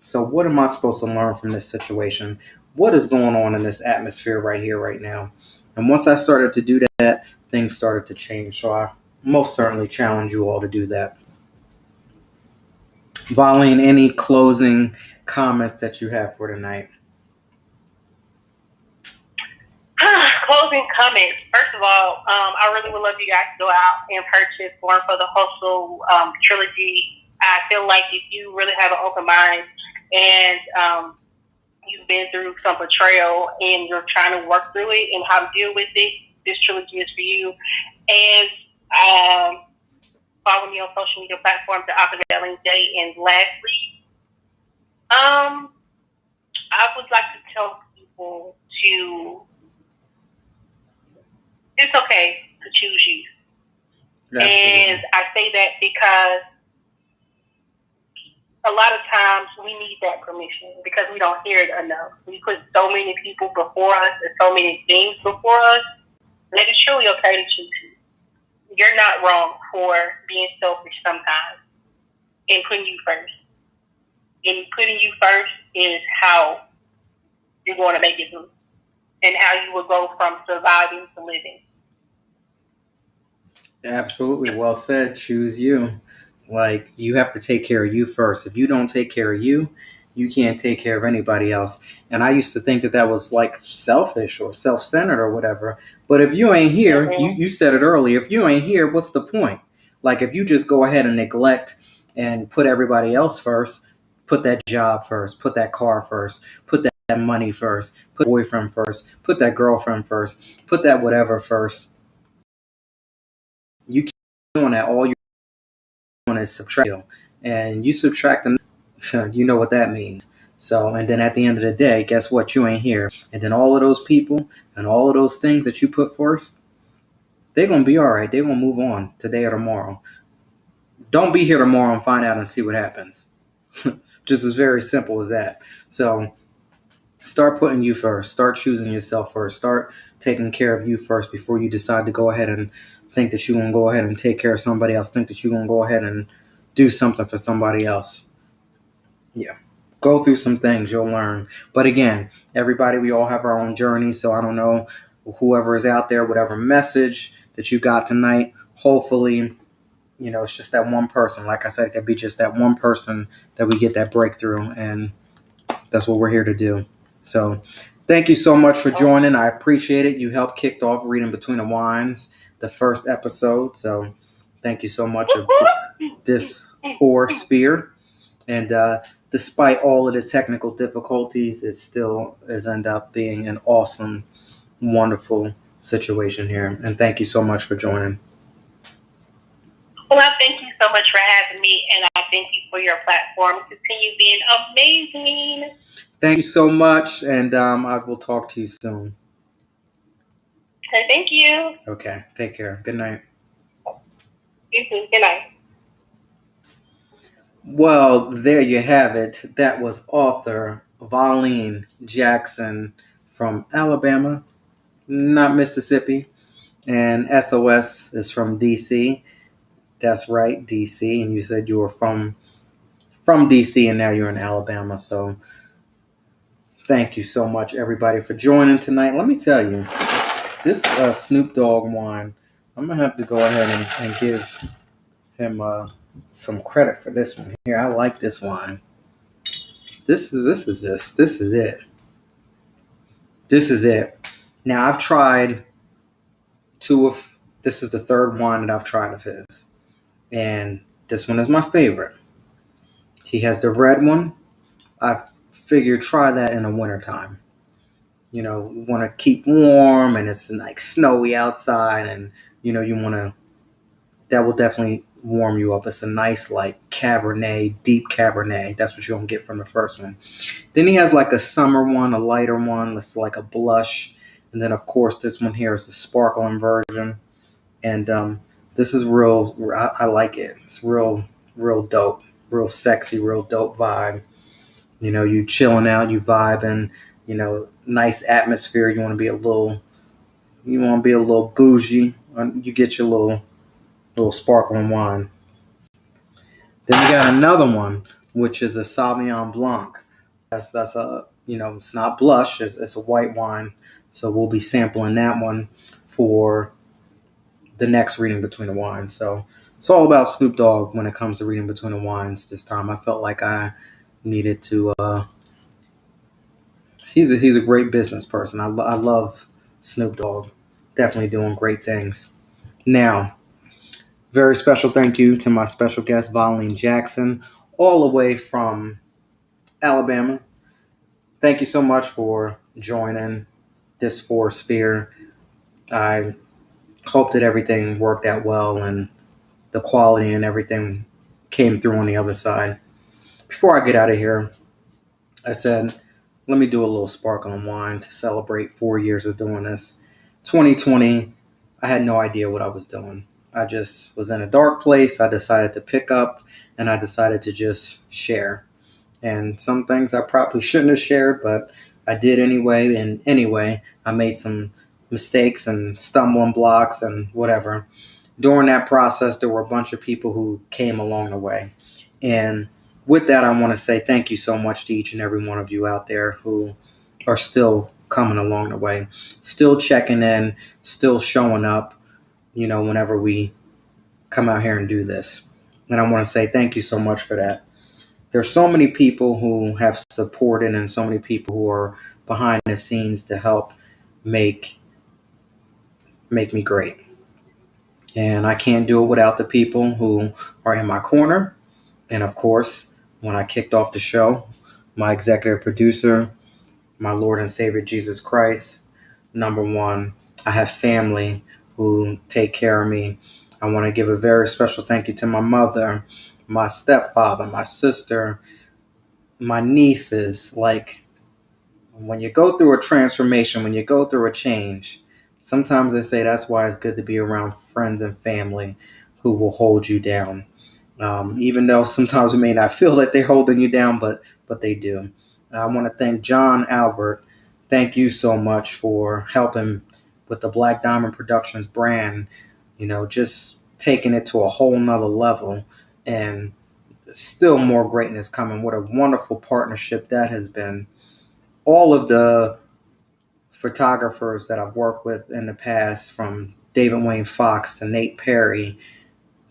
[SPEAKER 3] So what am I supposed to learn from this situation? What is going on in this atmosphere right here, right now? And once I started to do that, things started to change. So I most certainly challenge you all to do that. Vallean, any closing comments that you have for tonight?
[SPEAKER 2] Closing comments. First of all, I really would love you guys to go out and purchase Born for the Hustle trilogy. I feel like if you really have an open mind and you've been through some betrayal and you're trying to work through it and how to deal with it, this trilogy is for you. And follow me on social media platforms at Author Vallean J. And lastly, I would like to tell people to it's okay to choose you. Absolutely. And I say that because a lot of times we need that permission because we don't hear it enough. We put so many people before us and so many things before us that it's truly okay to choose you. You're not wrong for being selfish sometimes and putting you first. And putting you first is how you're going to make it through and how you will go from surviving to living.
[SPEAKER 3] Absolutely. Well said. Choose you. Like, you have to take care of you first. If you don't take care of you, you can't take care of anybody else. And I used to think that that was like selfish or self-centered or whatever. But if you ain't here, you said it earlier, if you ain't here, what's the point? Like, if you just go ahead and neglect and put everybody else first, put that job first, put that car first, put that money first, put that boyfriend first, put that girlfriend first, put that whatever first. You keep doing that, all you're doing is subtract, and you subtract the, you know what that means. So, and then at the end of the day, guess what? You ain't here, and then all of those people and all of those things that you put first, they're gonna be all right. They're gonna move on today or tomorrow. Don't be here tomorrow and find out and see what happens. Just as very simple as that. So, start putting you first. Start choosing yourself first. Start taking care of you first before you decide to go ahead and think that you're going to go ahead and take care of somebody else. Think that you're going to go ahead and do something for somebody else. Yeah. Go through some things. You'll learn. But again, everybody, we all have our own journey. So I don't know, whoever is out there, whatever message that you got tonight, hopefully, it's just that one person. Like I said, it could be just that one person that we get that breakthrough. And that's what we're here to do. So thank you so much for joining. I appreciate it. You helped kick off Reading Between the Wines, the first episode. So thank you so much of this for Sphere. And despite all of the technical difficulties, it still has ended up being an awesome, wonderful situation here. And thank you so much for joining.
[SPEAKER 2] Well, thank you so much for having me, and I thank you for your platform. Continue being amazing.
[SPEAKER 3] Thank you so much, and I will talk to you soon.
[SPEAKER 2] Okay, thank you.
[SPEAKER 3] Okay, take care. Good night.
[SPEAKER 2] You too. Good night.
[SPEAKER 3] Well, there you have it. That was author Vallean Jackson from Alabama, not Mississippi. And SOS is from DC. That's right, DC. And you said you were from DC and now you're in Alabama. So thank you so much, everybody, for joining tonight. Let me tell you, this Snoop Dogg wine, I'm going to have to go ahead and give him some credit for this one here. I like this wine. This is it. This is it. Now I've tried two of this is the third one that I've tried of his, and this one is my favorite. He has the red one. I figured try that in the wintertime. You want to keep warm and it's like snowy outside, and you want to that will definitely warm you up. It's a nice like Cabernet, deep Cabernet. That's what you're gonna get from the first one. Then he has like a summer one, a lighter one. It's like a blush, and then of course this one here is the sparkling version. And this is real. I like it. It's real dope, real sexy, real dope vibe. You chilling out, you vibing. Nice atmosphere. You want to be a little bougie. You get your little sparkling wine. Then we got another one, which is a Sauvignon Blanc. That's a it's not blush. It's a white wine. So we'll be sampling that one for the next reading between the wines. So it's all about Snoop Dogg when it comes to reading between the wines. This time, I felt like I needed to. He's a great business person. I love Snoop Dogg. Definitely doing great things. Now, very special thank you to my special guest, Vallean Jackson, all the way from Alabama. Thank you so much for joining this four sphere. I hope that everything worked out well and the quality and everything came through on the other side. Before I get out of here, I said, let me do a little sparkling wine to celebrate 4 years of doing this. 2020, I had no idea what I was doing. I just was in a dark place. I decided to pick up and I decided to just share. And some things I probably shouldn't have shared, but I did anyway. And anyway, I made some mistakes and stumbling blocks and whatever. During that process, there were a bunch of people who came along the way. And with that, I want to say thank you so much to each and every one of you out there who are still coming along the way, still checking in, still showing up, whenever we come out here and do this. And I want to say thank you so much for that. There's so many people who have supported and so many people who are behind the scenes to help make make me great. And I can't do it without the people who are in my corner. And of course, when I kicked off the show, my executive producer, my Lord and Savior Jesus Christ, number one, I have family who take care of me. I want to give a very special thank you to my mother, my stepfather, my sister, my nieces. Like, when you go through a transformation, when you go through a change, sometimes they say that's why it's good to be around friends and family who will hold you down. Even though sometimes we may not feel that they're holding you down, but they do. I want to thank John Albert. Thank you so much for helping with the Black Diamond Productions brand. Just taking it to a whole nother level, and still more greatness coming. What a wonderful partnership that has been. All of the photographers that I've worked with in the past, from David Wayne Fox to Nate Perry,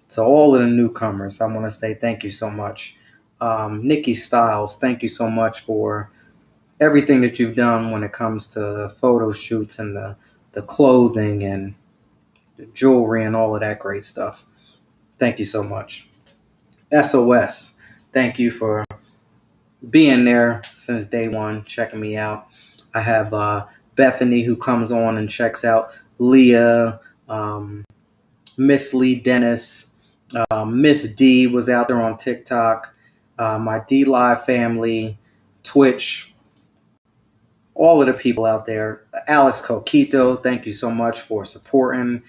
[SPEAKER 3] to all of the newcomers, I want to say thank you so much. Nikki Styles, thank you so much for everything that you've done when it comes to photo shoots and the clothing and the jewelry and all of that great stuff. Thank you so much. SOS, thank you for being there since day one, checking me out. I have Bethany who comes on and checks out Leah, Miss Lee Dennis, Miss D was out there on TikTok, my D Live family, Twitch, all of the people out there. Alex Coquito, thank you so much for supporting.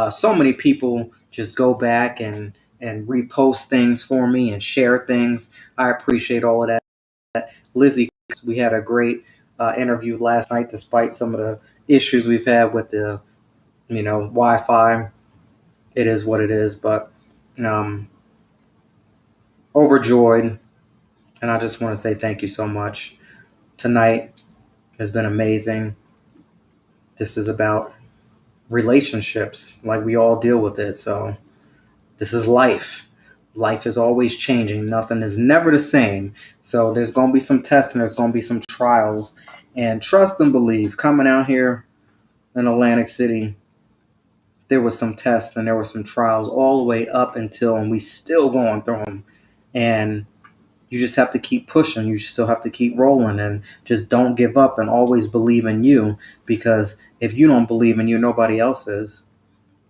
[SPEAKER 3] So many people just go back and repost things for me and share things. I appreciate all of that. Lizzie, we had a great interview last night, despite some of the issues we've had with the Wi-Fi. It is what it is, but um, overjoyed, and I just want to say thank you so much. Tonight has been amazing. This is about relationships, like we all deal with it. So this is life. Life is always changing. Nothing is never the same. So there's going to be some tests and there's going to be some trials. And trust and believe, coming out here, in Atlantic City, there was some tests and there were some trials all the way up until, and we still going through them. And you just have to keep pushing. You still have to keep rolling and just don't give up and always believe in you, because if you don't believe in you, nobody else is.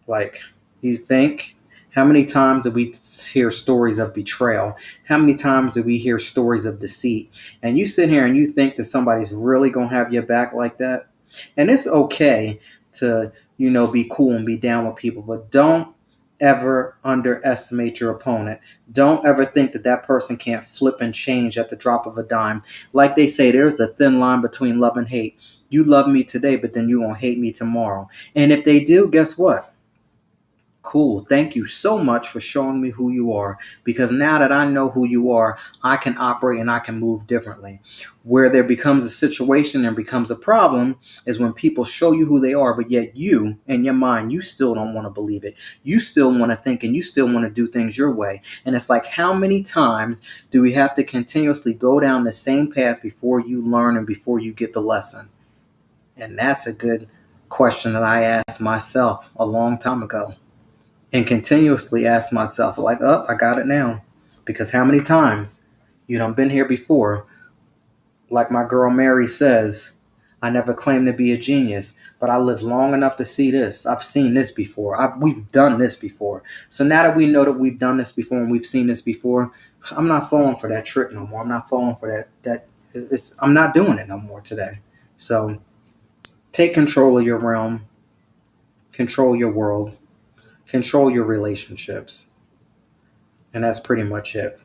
[SPEAKER 3] Like, you think, how many times do we hear stories of betrayal? How many times do we hear stories of deceit? And you sit here and you think that somebody's really going to have your back like that? And it's okay to, be cool and be down with people, but don't ever underestimate your opponent. Don't ever think that that person can't flip and change at the drop of a dime. Like they say, there's a thin line between love and hate. You love me today, but then you're going to hate me tomorrow. And if they do, guess what? Cool. Thank you so much for showing me who you are, because now that I know who you are, I can operate and I can move differently. Where there becomes a situation and becomes a problem is when people show you who they are, but yet you, in your mind, you still don't want to believe it. You still want to think and you still want to do things your way. And it's like, how many times do we have to continuously go down the same path before you learn and before you get the lesson? And that's a good question that I asked myself a long time ago. And continuously ask myself, like, oh, I got it now. Because how many times you done been here before? Like my girl Mary says, I never claimed to be a genius, but I lived long enough to see this. I've seen this before. We've done this before. So now that we know that we've done this before and we've seen this before, I'm not falling for that trick no more. I'm not falling for I'm not doing it no more today. So take control of your realm, control your world, control your relationships. And that's pretty much it.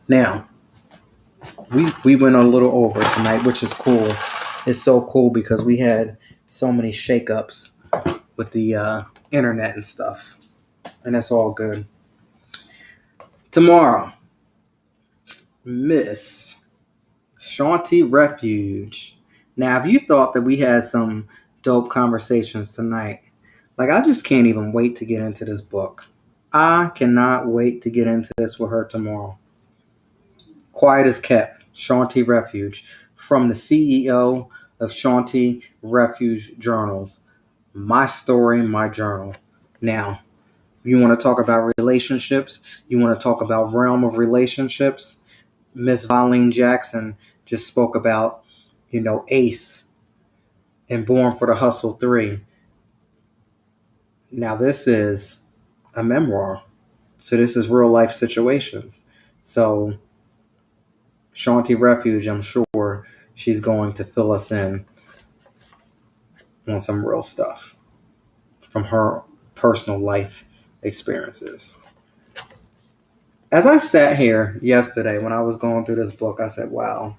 [SPEAKER 3] Now, we went a little over tonight, which is cool. It's so cool because we had so many shakeups with the internet and stuff, and that's all good. Tomorrow, Miss Shanti Refuge. Now, if you thought that we had some dope conversations tonight, like, I just can't even wait to get into this book. I cannot wait to get into this with her tomorrow. Quiet as kept, Shanti Refuge, from the CEO of Shanti Refuge Journals. My story, my journal. Now, you want to talk about relationships? You want to talk about realm of relationships? Miss Vallean Jackson just spoke about, Ace and Born for the Hustle 3. Now, this is a memoir. So this is real life situations. So Shanti Refuge, I'm sure she's going to fill us in on some real stuff from her personal life experiences. As I sat here yesterday when I was going through this book, I said, wow.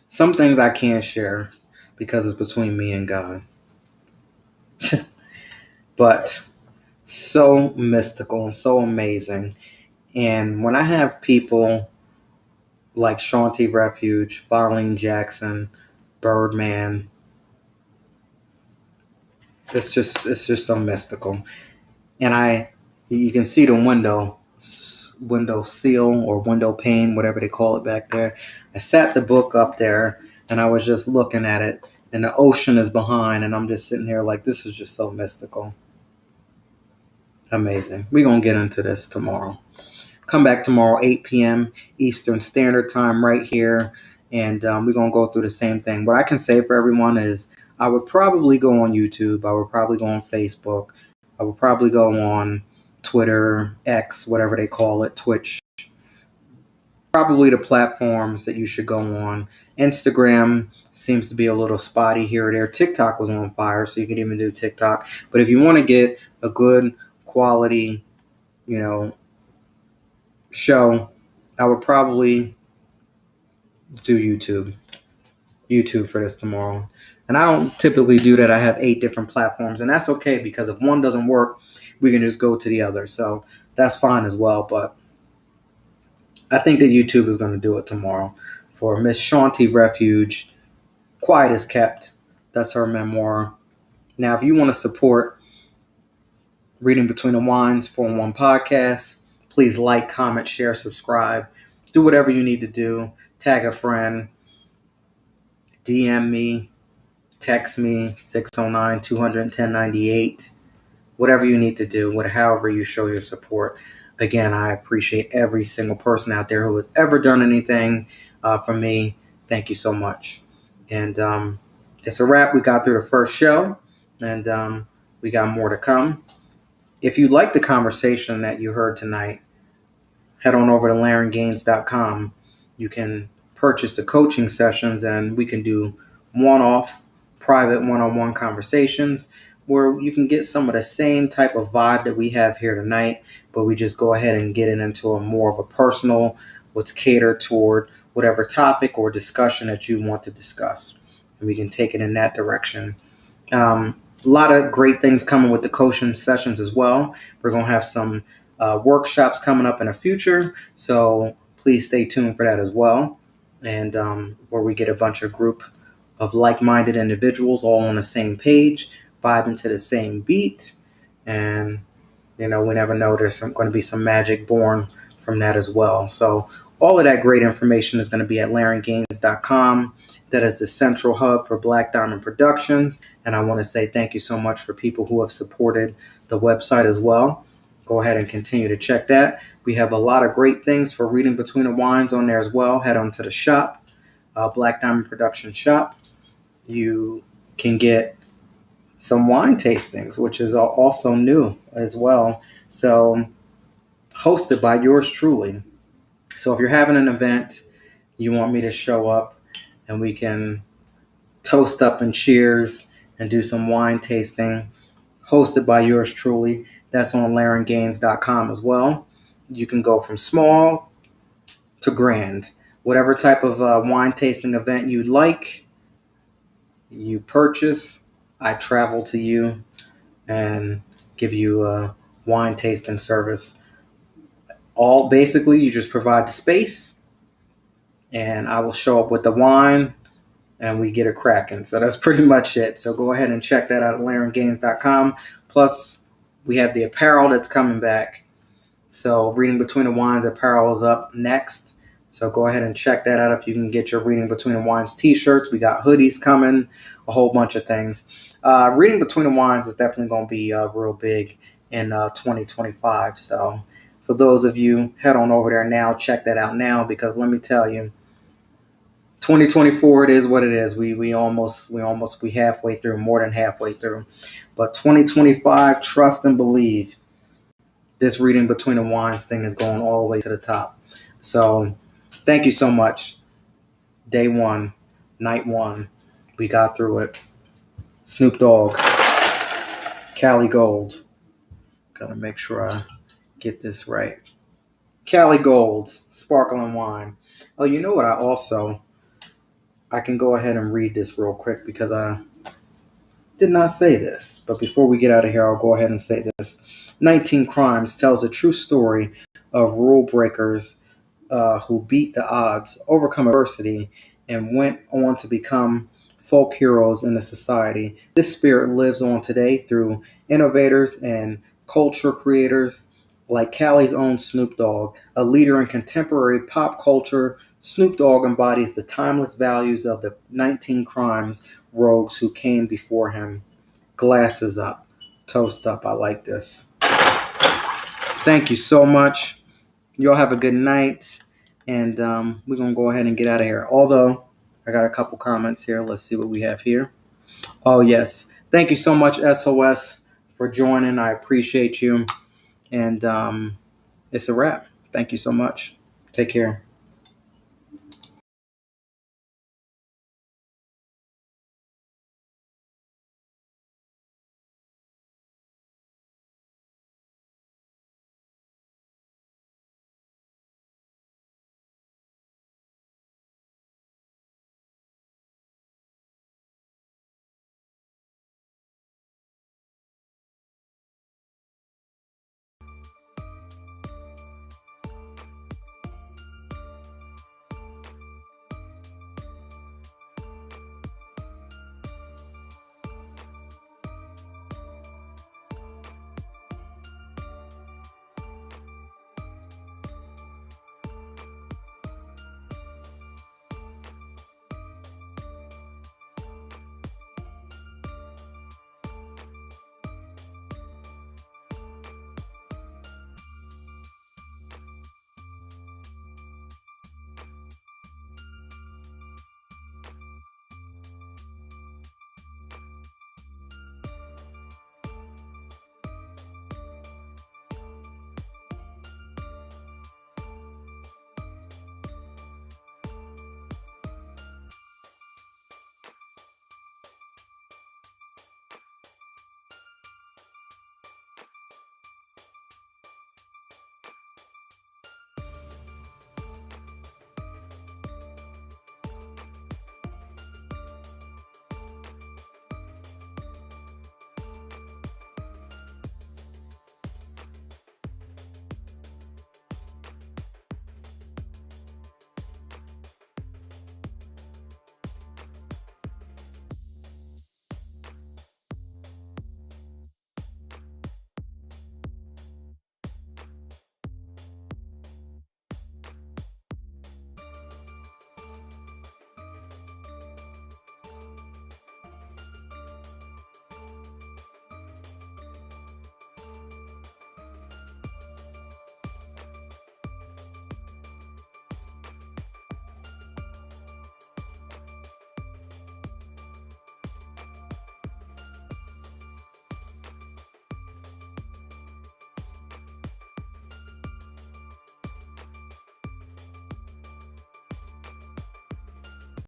[SPEAKER 3] Some things I can't share because it's between me and God. But so mystical and so amazing. And when I have people like Shanti Refuge, Vallean Jackson, Birdman, it's just so mystical. And you can see the window seal or window pane, whatever they call it back there. I sat the book up there and I was just looking at it, and the ocean is behind, and I'm just sitting here like, this is just so mystical. Amazing. We're going to get into this tomorrow. Come back tomorrow, 8 p.m. Eastern Standard Time right here, and we're going to go through the same thing. What I can say for everyone is I would probably go on YouTube. I would probably go on Facebook. I would probably go on Twitter, X, whatever they call it, Twitch. Probably the platforms that you should go on. Instagram seems to be a little spotty here or there. TikTok was on fire, so you can even do TikTok. But if you want to get a good quality, show, I would probably do YouTube for this tomorrow. And I don't typically do that. I have 8 different platforms, and that's okay, because if one doesn't work, we can just go to the other. So that's fine as well. But I think that YouTube is going to do it tomorrow for Miss Shanti Refuge. Quiet as Kept. That's her memoir. Now, if you want to support Reading Between the Wines 411 podcast, please like, comment, share, subscribe. Do whatever you need to do. Tag a friend. DM me. text me 609-210-98. Whatever you need to do, however you show your support. Again, I appreciate every single person out there who has ever done anything for me. Thank you so much. And it's a wrap. We got through the first show, and we got more to come. If you like the conversation that you heard tonight, head on over to LarenGaines.com. You can purchase the coaching sessions, and we can do one-off, private, one-on-one conversations where you can get some of the same type of vibe that we have here tonight, but we just go ahead and get it into a more of a personal, what's catered toward whatever topic or discussion that you want to discuss. And we can take it in that direction. A lot of great things coming with the coaching sessions as well. We're going to have some workshops coming up in the future, so please stay tuned for that as well. And where we get a bunch of group of like-minded individuals all on the same page, vibing to the same beat, and we never know, there's going to be some magic born from that as well. So all of that great information is going to be at LarenGaines.com. That is the central hub for Black Diamond Productions. And I want to say thank you so much for people who have supported the website as well. Go ahead and continue to check that. We have a lot of great things for Reading Between the Wines on there as well. Head on to the shop, Black Diamond Production shop. You can get some wine tastings, which is also new as well. So hosted by yours truly. So if you're having an event, you want me to show up and we can toast up and cheers and do some wine tasting, hosted by yours truly. That's on LarenGaines.com as well. You can go from small to grand. Whatever type of wine tasting event you'd like, you purchase, I travel to you and give you a wine tasting service. All basically, you just provide the space and I will show up with the wine and we get it cracking. So that's pretty much it. So go ahead and check that out at LarenGaines.com. Plus, we have the apparel that's coming back. So Reading Between the Wines apparel is up next. So go ahead and check that out if you can get your Reading Between the Wines t-shirts. We got hoodies coming, a whole bunch of things. Reading Between the Wines is definitely going to be real big in 2025. So for those of you, head on over there now, check that out now, because let me tell you, 2024, it is what it is. We halfway through, more than halfway through. But 2025, trust and believe, this Reading Between the Wines thing is going all the way to the top. So thank you so much. Day one, night one, we got through it. Snoop Dogg, Cali Gold. Gotta make sure I get this right. Cali Gold, sparkling wine. Oh, you know what? I can go ahead and read this real quick because I did not say this. But before we get out of here, I'll go ahead and say this. 19 Crimes tells a true story of rule breakers who beat the odds, overcome adversity, and went on to become folk heroes in the society. This spirit lives on today through innovators and culture creators like Cali's own Snoop Dogg, a leader in contemporary pop culture. Snoop Dogg embodies the timeless values of the 19 Crimes rogues who came before him. Glasses up, toast up. I like this. Thank you so much. Y'all have a good night, and we're going to go ahead and get out of here. Although, I got a couple comments here. Let's see what we have here. Oh, yes. Thank you so much, SOS, for joining. I appreciate you. And it's a wrap. Thank you so much. Take care.